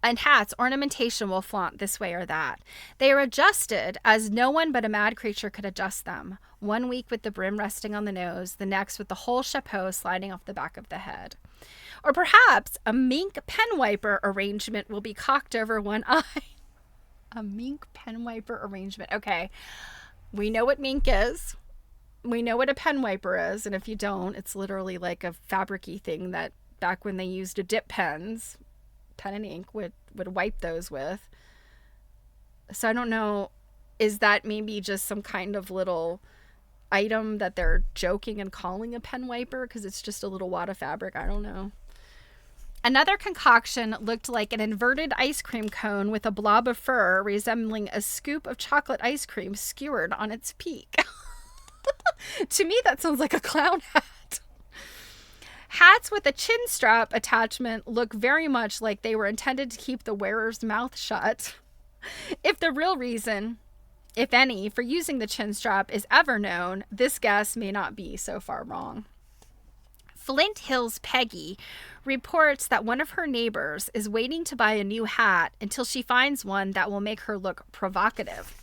A: And hats, ornamentation will flaunt this way or that. They are adjusted as no one but a mad creature could adjust them. 1 week with the brim resting on the nose, the next with the whole chapeau sliding off the back of the head. Or perhaps a mink pen wiper arrangement will be cocked over one eye. A mink pen wiper arrangement. Okay, we know what mink is. We know what a pen wiper is, and if you don't, it's literally like a fabric-y thing that back when they used to dip pens, pen and ink, would wipe those with. So I don't know, is that maybe just some kind of little item that they're joking and calling a pen wiper because it's just a little wad of fabric? I don't know. Another concoction looked like an inverted ice cream cone with a blob of fur resembling a scoop of chocolate ice cream skewered on its peak. To me, that sounds like a clown hat. Hats with a chin strap attachment look very much like they were intended to keep the wearer's mouth shut. If the real reason, if any, for using the chin strap is ever known, this guess may not be so far wrong. Flint Hill's Peggy reports that one of her neighbors is waiting to buy a new hat until she finds one that will make her look provocative,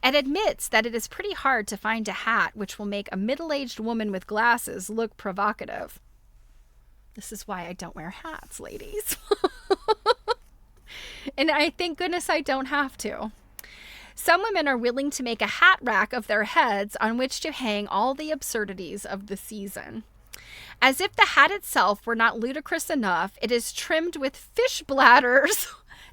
A: and admits that it is pretty hard to find a hat which will make a middle-aged woman with glasses look provocative. This is why I don't wear hats, ladies. And I thank goodness I don't have to. Some women are willing to make a hat rack of their heads on which to hang all the absurdities of the season. As if the hat itself were not ludicrous enough, it is trimmed with fish bladders,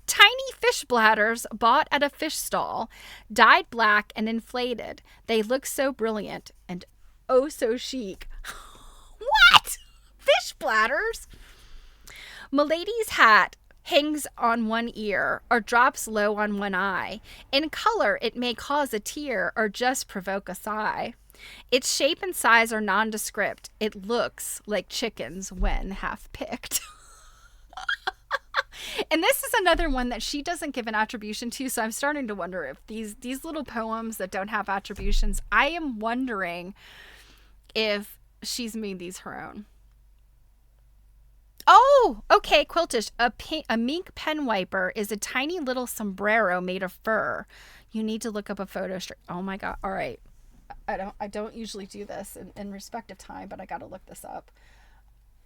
A: tiny fish bladders bought at a fish stall, dyed black and inflated. They look so brilliant and oh so chic. What? Fish bladders? Milady's hat hangs on one ear or drops low on one eye. In color, it may cause a tear or just provoke a sigh. Its shape and size are nondescript. It looks like chickens when half picked. And this is another one that she doesn't give an attribution to, so I'm starting to wonder if these little poems that don't have attributions, I am wondering if she's made these her own. Oh, okay, Quiltish. A mink pen wiper is a tiny little sombrero made of fur. You need to look up a photo. Oh my God. All right. I don't usually do this in respect of time, but I got to look this up.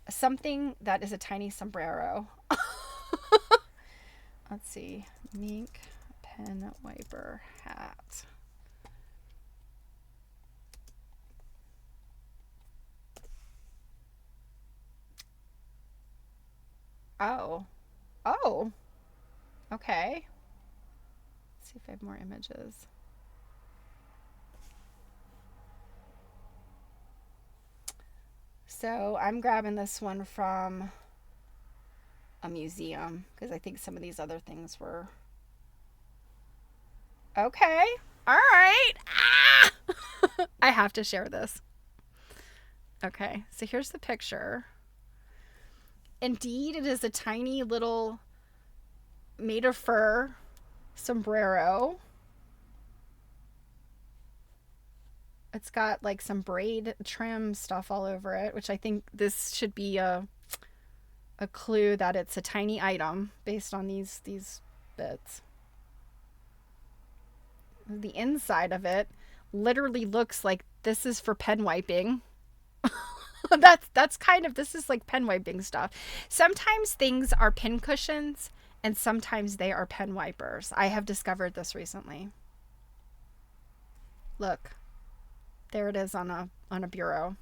A: Something that is a tiny sombrero. Let's see. Mink pen wiper hat. Oh. Okay. Let's see if I have more images. So I'm grabbing this one from a museum because I think some of these other things were. Okay. All right. Ah! I have to share this. Okay. So here's the picture. Indeed, it is a tiny little made of fur sombrero. It's got like some braid trim stuff all over it, which I think this should be a clue that it's a tiny item based on these bits. The inside of it literally looks like this is for pen wiping. That's kind of, this is like pen wiping stuff. Sometimes things are pin cushions and sometimes they are pen wipers. I have discovered this recently. Look. There it is on a bureau.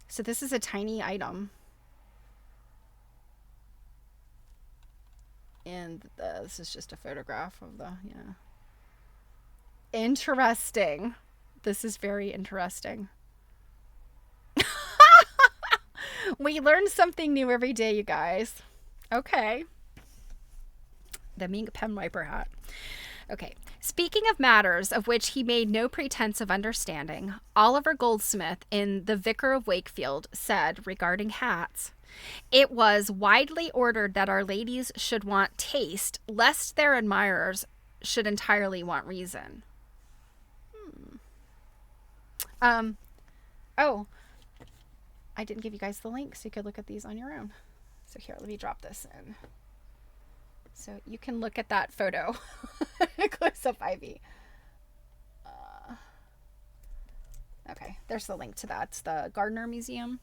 A: So this is a tiny item. And this is just a photograph of the, yeah. Interesting. This is very interesting. We learn something new every day, you guys. Okay. The mink pen wiper hat. Okay. Speaking of matters of which he made no pretense of understanding, Oliver Goldsmith in The Vicar of Wakefield said regarding hats, "It was widely ordered that our ladies should want taste, lest their admirers should entirely want reason." Oh, I didn't give you guys the link so you could look at these on your own. So here, let me drop this in. So you can look at that photo. Close up Ivy. Okay, there's the link to that. It's the Gardner Museum.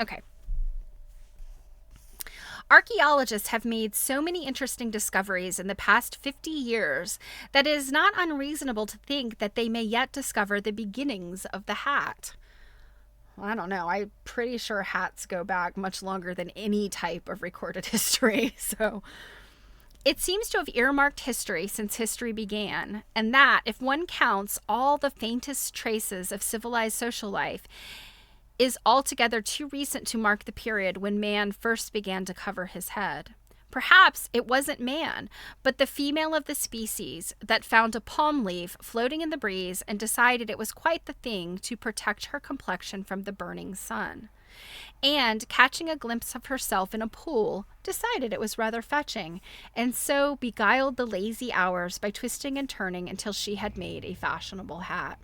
A: Okay. Archaeologists have made so many interesting discoveries in the past 50 years that it is not unreasonable to think that they may yet discover the beginnings of the hat. Well, I don't know. I'm pretty sure hats go back much longer than any type of recorded history. So it seems to have earmarked history since history began, and that, if one counts all the faintest traces of civilized social life, is altogether too recent to mark the period when man first began to cover his head. Perhaps it wasn't man, but the female of the species that found a palm leaf floating in the breeze and decided it was quite the thing to protect her complexion from the burning sun. And, catching a glimpse of herself in a pool, decided it was rather fetching, and so beguiled the lazy hours by twisting and turning until she had made a fashionable hat.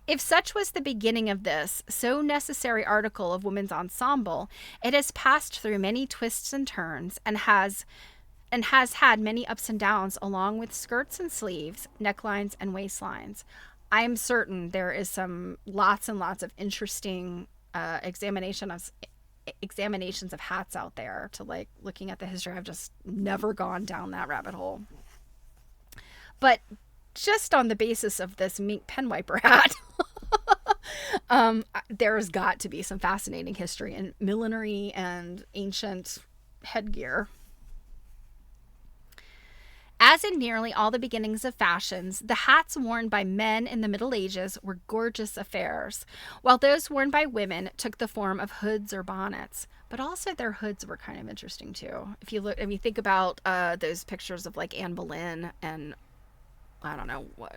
A: If such was the beginning of this so necessary article of women's ensemble, it has passed through many twists and turns and has had many ups and downs along with skirts and sleeves, necklines and waistlines. I'm certain there is some lots and lots of interesting examination of examinations of hats out there to like looking at the history. I've just never gone down that rabbit hole. But just on the basis of this mink pen wiper hat, there's got to be some fascinating history in millinery and ancient headgear. As in nearly all the beginnings of fashions, the hats worn by men in the Middle Ages were gorgeous affairs, while those worn by women took the form of hoods or bonnets. But also their hoods were kind of interesting too. If you think about those pictures of like Anne Boleyn and I don't know what,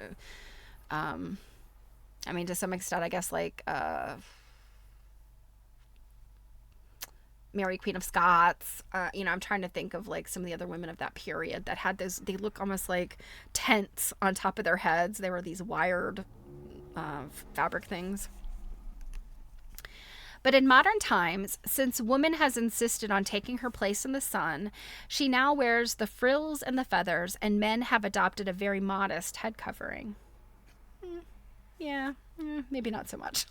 A: I mean, to some extent, I guess like Mary Queen of Scots. I'm trying to think of like some of the other women of that period that had those, they look almost like tents on top of their heads. They were these wired fabric things. But in modern times, since woman has insisted on taking her place in the sun, she now wears the frills and the feathers, and men have adopted a very modest head covering. Maybe not so much.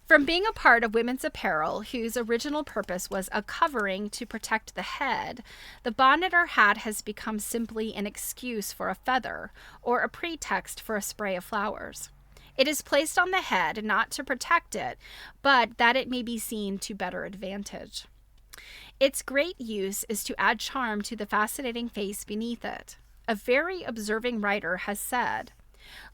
A: From being a part of women's apparel, whose original purpose was a covering to protect the head, the bonnet or hat has become simply an excuse for a feather or a pretext for a spray of flowers. It is placed on the head not to protect it, but that it may be seen to better advantage. Its great use is to add charm to the fascinating face beneath it. A very observing writer has said,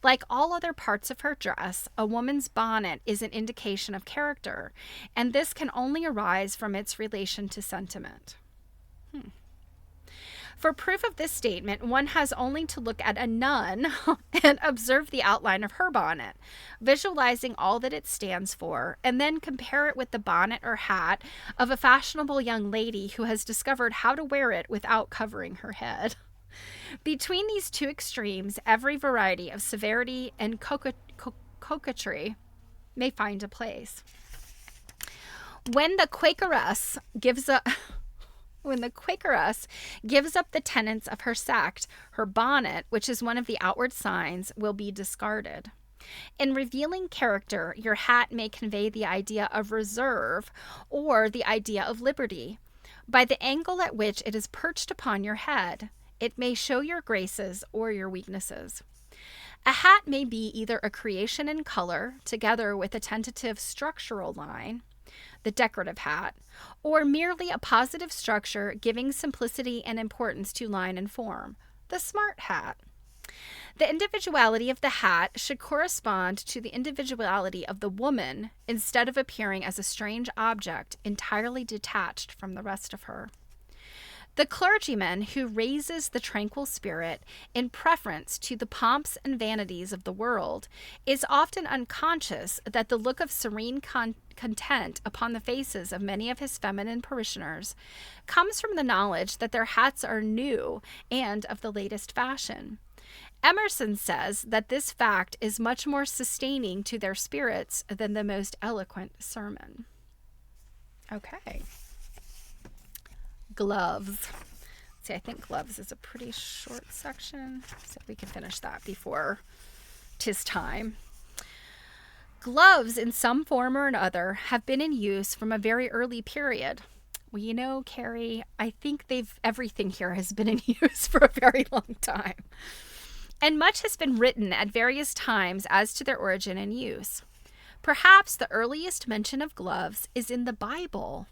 A: "Like all other parts of her dress, a woman's bonnet is an indication of character, and this can only arise from its relation to sentiment." For proof of this statement, one has only to look at a nun and observe the outline of her bonnet, visualizing all that it stands for, and then compare it with the bonnet or hat of a fashionable young lady who has discovered how to wear it without covering her head. Between these two extremes, every variety of severity and coquetry may find a place. When the Quakeress gives up the tenets of her sect, her bonnet, which is one of the outward signs, will be discarded. In revealing character, your hat may convey the idea of reserve or the idea of liberty. By the angle at which it is perched upon your head, it may show your graces or your weaknesses. A hat may be either a creation in color, together with a tentative structural line, the decorative hat, or merely a positive structure giving simplicity and importance to line and form, the smart hat. The individuality of the hat should correspond to the individuality of the woman instead of appearing as a strange object entirely detached from the rest of her. The clergyman who raises the tranquil spirit in preference to the pomps and vanities of the world is often unconscious that the look of serene content upon the faces of many of his feminine parishioners comes from the knowledge that their hats are new and of the latest fashion. Emerson says that this fact is much more sustaining to their spirits than the most eloquent sermon. Okay. Gloves. See, I think gloves is a pretty short section, so we can finish that before 'tis time. Gloves, in some form or another, have been in use from a very early period. Well, Carrie, I think everything here has been in use for a very long time. And much has been written at various times as to their origin and use. Perhaps the earliest mention of gloves is in the Bible,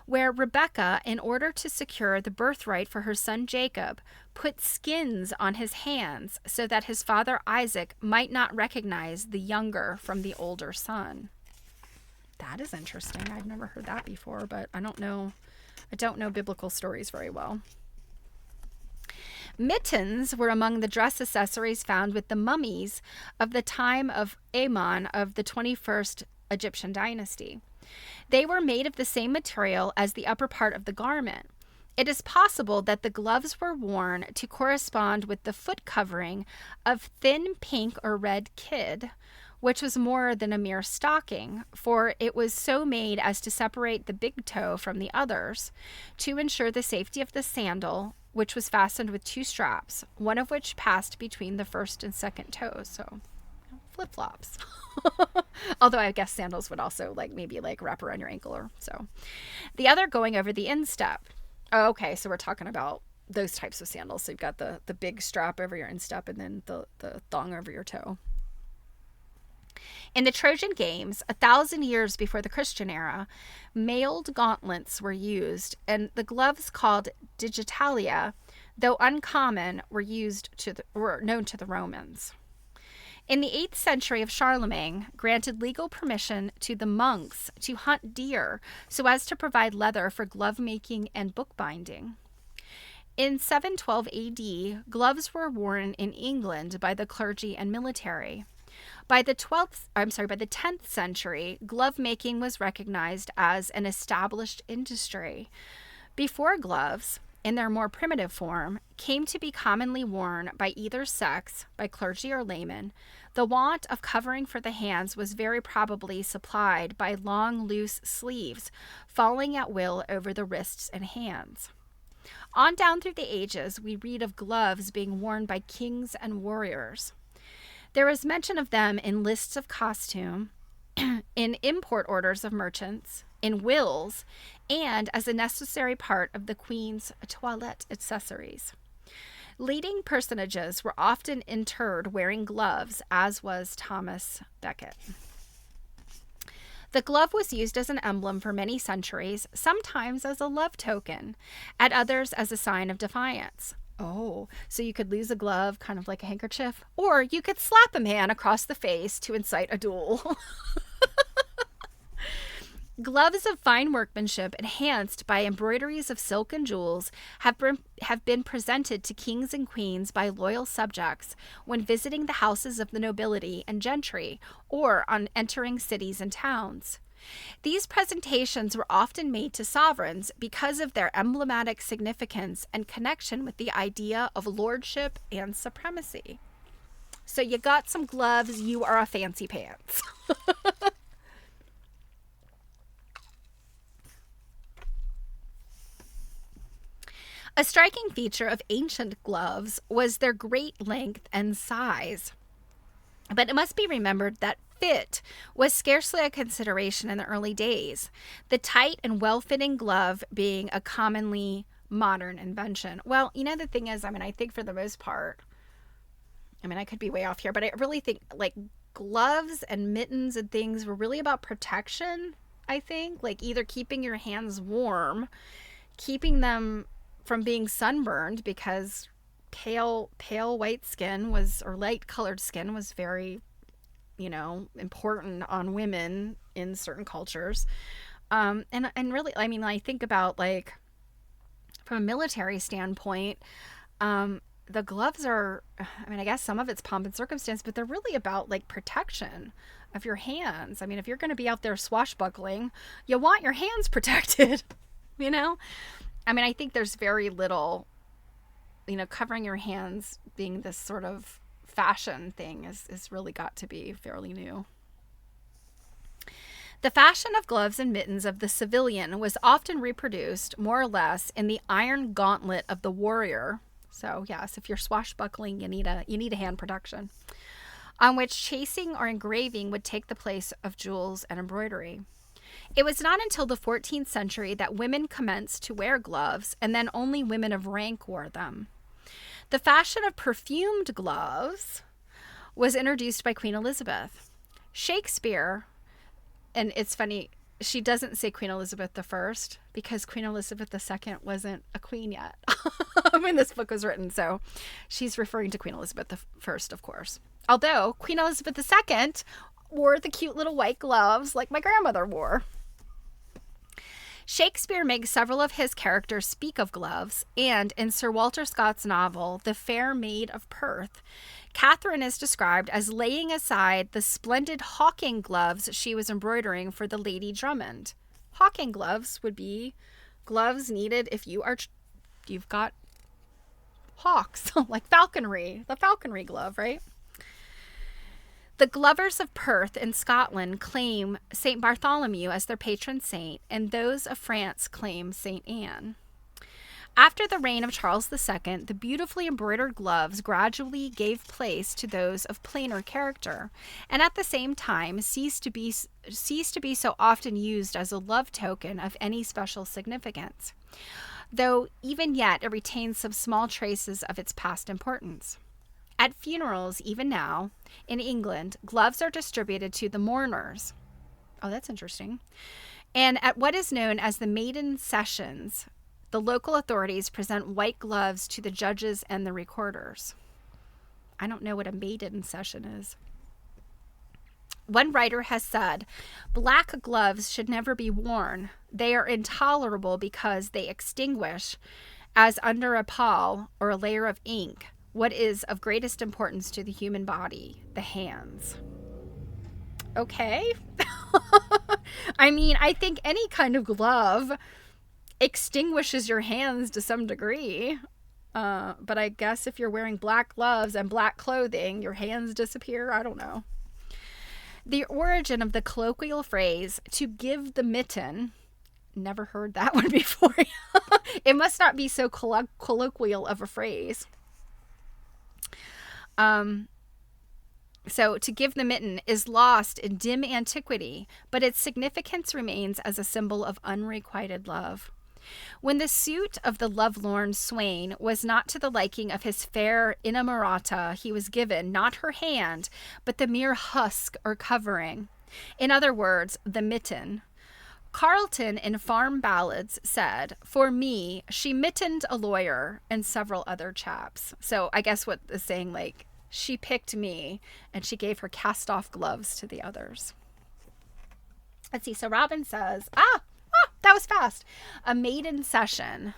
A: where Rebekah, in order to secure the birthright for her son Jacob, put skins on his hands so that his father Isaac might not recognize the younger from the older son. That is interesting. I've never heard that before, but I don't know biblical stories very well. Mittens were among the dress accessories found with the mummies of the time of Amon of the 21st Egyptian dynasty. They were made of the same material as the upper part of the garment. It is possible that the gloves were worn to correspond with the foot covering of thin pink or red kid, which was more than a mere stocking, for it was so made as to separate the big toe from the others, to ensure the safety of the sandal, which was fastened with two straps, one of which passed between the first and second toes. So, flip-flops. Although I guess sandals would also like maybe like wrap around your ankle or so. The other going over the instep. Oh, okay, so we're talking about those types of sandals. So you've got the big strap over your instep and then the thong over your toe. In the Trojan Games, 1,000 years before the Christian era, mailed gauntlets were used, and the gloves called digitalia, though uncommon, were known to the Romans. In the 8th century of Charlemagne, granted legal permission to the monks to hunt deer so as to provide leather for glove making and bookbinding. In 712 AD, gloves were worn in England by the clergy and military. By the 10th century, glove making was recognized as an established industry. Before gloves, in their more primitive form, came to be commonly worn by either sex, by clergy or laymen, the want of covering for the hands was very probably supplied by long, loose sleeves falling at will over the wrists and hands. On down through the ages, we read of gloves being worn by kings and warriors. There is mention of them in lists of costume, in import orders of merchants, in wills, and as a necessary part of the queen's toilette accessories. Leading personages were often interred wearing gloves, as was Thomas Becket. The glove was used as an emblem for many centuries, sometimes as a love token, at others as a sign of defiance. Oh, so you could lose a glove, kind of like a handkerchief, or you could slap a man across the face to incite a duel. Gloves of fine workmanship, enhanced by embroideries of silk and jewels, have been presented to kings and queens by loyal subjects when visiting the houses of the nobility and gentry, or on entering cities and towns. These presentations were often made to sovereigns because of their emblematic significance and connection with the idea of lordship and supremacy. So you got some gloves, you are a fancy pants. A striking feature of ancient gloves was their great length and size. But it must be remembered that fit was scarcely a consideration in the early days, the tight and well-fitting glove being a commonly modern invention. Well, the thing is, I think for the most part, I could be way off here, but I really think like gloves and mittens and things were really about protection, I think, like either keeping your hands warm, keeping them from being sunburned, because pale white skin or light colored skin was very, important on women in certain cultures. And really, I think about like from a military standpoint, the gloves are, I guess some of it's pomp and circumstance, but they're really about like protection of your hands. If you're going to be out there swashbuckling, you want your hands protected, I think there's very little, covering your hands being this sort of fashion thing is really got to be fairly new. The fashion of gloves and mittens of the civilian was often reproduced, more or less, in the iron gauntlet of the warrior. So, yes, if you're swashbuckling, you need a hand protection, on which chasing or engraving would take the place of jewels and embroidery. It was not until the 14th century that women commenced to wear gloves, and then only women of rank wore them. The fashion of perfumed gloves was introduced by Queen Elizabeth. Shakespeare, and it's funny, she doesn't say Queen Elizabeth I because Queen Elizabeth II wasn't a queen yet when this book was written, so she's referring to Queen Elizabeth I, of course. Although Queen Elizabeth II wore the cute little white gloves like my grandmother wore. Shakespeare makes several of his characters speak of gloves, and in Sir Walter Scott's novel, The Fair Maid of Perth, Catherine is described as laying aside the splendid hawking gloves she was embroidering for the Lady Drummond. Hawking gloves would be gloves needed if you've got hawks, like falconry, the falconry glove, right? The Glovers of Perth in Scotland claim St. Bartholomew as their patron saint, and those of France claim St. Anne. After the reign of Charles II, the beautifully embroidered gloves gradually gave place to those of plainer character, and at the same time ceased to be so often used as a love token of any special significance, though even yet it retains some small traces of its past importance. At funerals, even now, in England, gloves are distributed to the mourners. Oh, that's interesting. And at what is known as the maiden sessions, the local authorities present white gloves to the judges and the recorders. I don't know what a maiden session is. One writer has said, black gloves should never be worn. They are intolerable because they extinguish, as under a pall or a layer of ink, what is of greatest importance to the human body, the hands. Okay. I mean, I think any kind of glove extinguishes your hands to some degree. But I guess if you're wearing black gloves and black clothing, your hands disappear. I don't know. The origin of the colloquial phrase, to give the mitten, never heard that one before. It must not be so colloquial of a phrase. So to give the mitten is lost in dim antiquity, but its significance remains as a symbol of unrequited love. When the suit of the lovelorn swain was not to the liking of his fair inamorata, he was given not her hand, but the mere husk or covering. In other words, the mitten. Carleton in Farm Ballads said, "For me, she mittened a lawyer," and several other chaps. So I guess what is saying, like, she picked me and she gave her cast off gloves to the others. Let's see. So Robin says, that was fast. A maiden session.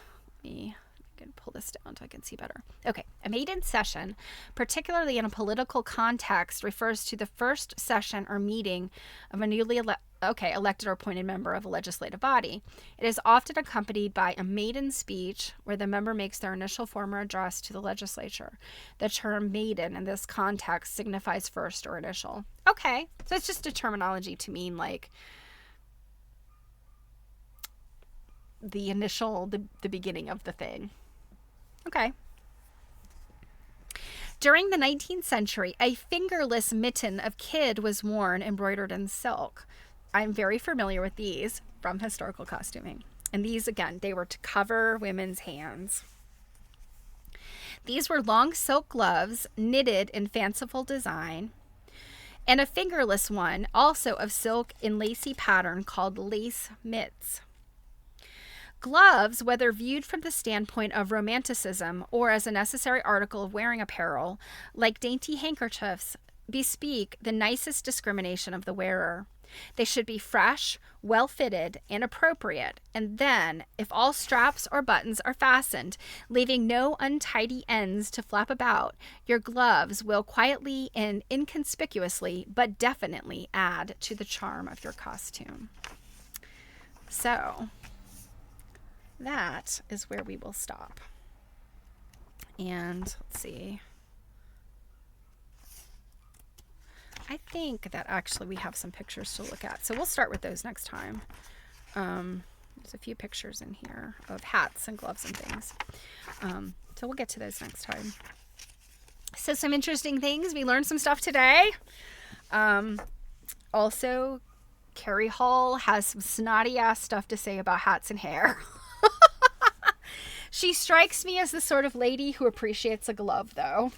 A: I can pull this down so I can see better. Okay. A maiden session, particularly in a political context, refers to the first session or meeting of a newly elected or appointed member of a legislative body. It is often accompanied by a maiden speech where the member makes their initial formal address to the legislature. The term maiden in this context signifies first or initial. Okay. So it's just a terminology to mean like the initial, the beginning of the thing. Okay. During the 19th century, a fingerless mitten of kid was worn embroidered in silk. I'm very familiar with these from historical costuming. And these, again, they were to cover women's hands. These were long silk gloves knitted in fanciful design, and a fingerless one, also of silk in lacy pattern, called lace mitts. Gloves, whether viewed from the standpoint of romanticism or as a necessary article of wearing apparel, like dainty handkerchiefs, bespeak the nicest discrimination of the wearer. They should be fresh, well-fitted, and appropriate, and then, if all straps or buttons are fastened, leaving no untidy ends to flap about, your gloves will quietly and inconspicuously, but definitely add to the charm of your costume. So that is where we will stop. And let's see. I think that actually we have some pictures to look at. So we'll start with those next time. There's a few pictures in here of hats and gloves and things. So we'll get to those next time. So some interesting things. We learned some stuff today. Also, Carrie Hall has some snotty ass stuff to say about hats and hair. She strikes me as the sort of lady who appreciates a glove, though.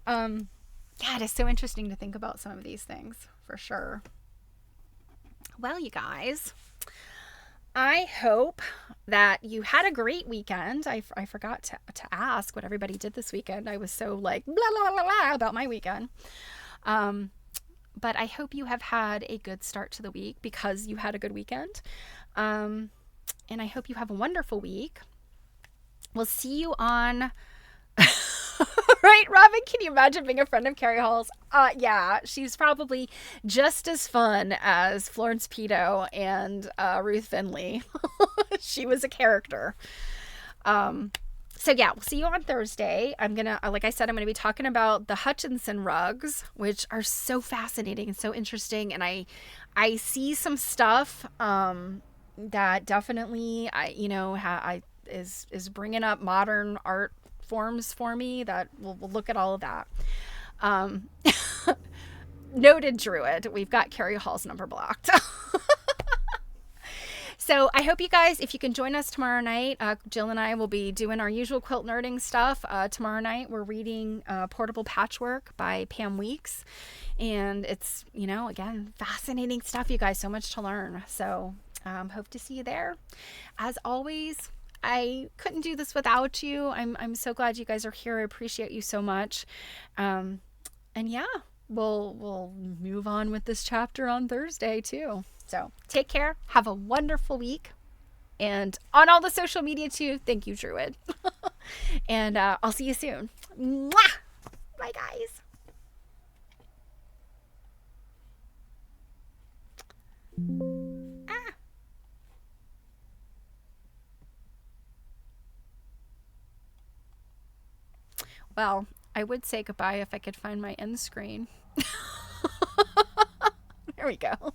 A: Yeah, it is so interesting to think about some of these things, for sure. Well, you guys, I hope that you had a great weekend. I forgot to ask what everybody did this weekend. I was so like, blah, blah, blah, blah about my weekend. But I hope you have had a good start to the week because you had a good weekend. And I hope you have a wonderful week. We'll see you on... Right, Robin? Can you imagine being a friend of Carrie Hall's? Yeah, she's probably just as fun as Florence Pito and Ruth Finley. She was a character. So yeah, we'll see you on Thursday. I'm gonna, like I said, I'm gonna be talking about the Hutchinson rugs, which are so fascinating and so interesting. And I see some stuff that definitely is bringing up modern art forms for me. That we'll look at all of that. Um, Noted Druid. We've got Carrie Hall's number blocked. So I hope you guys, if you can join us tomorrow night, Jill and I will be doing our usual quilt nerding stuff. Tomorrow night we're reading Portable Patchwork by Pam Weeks. And it's, again, fascinating stuff, you guys. So much to learn. So hope to see you there. As always, I couldn't do this without you. I'm so glad you guys are here. I appreciate you so much. And yeah, we'll move on with this chapter on Thursday too. So take care. Have a wonderful week. And on all the social media too, thank you, Druid. And I'll see you soon. Mwah! Bye, guys. Ah. Well, I would say goodbye if I could find my end screen. There we go.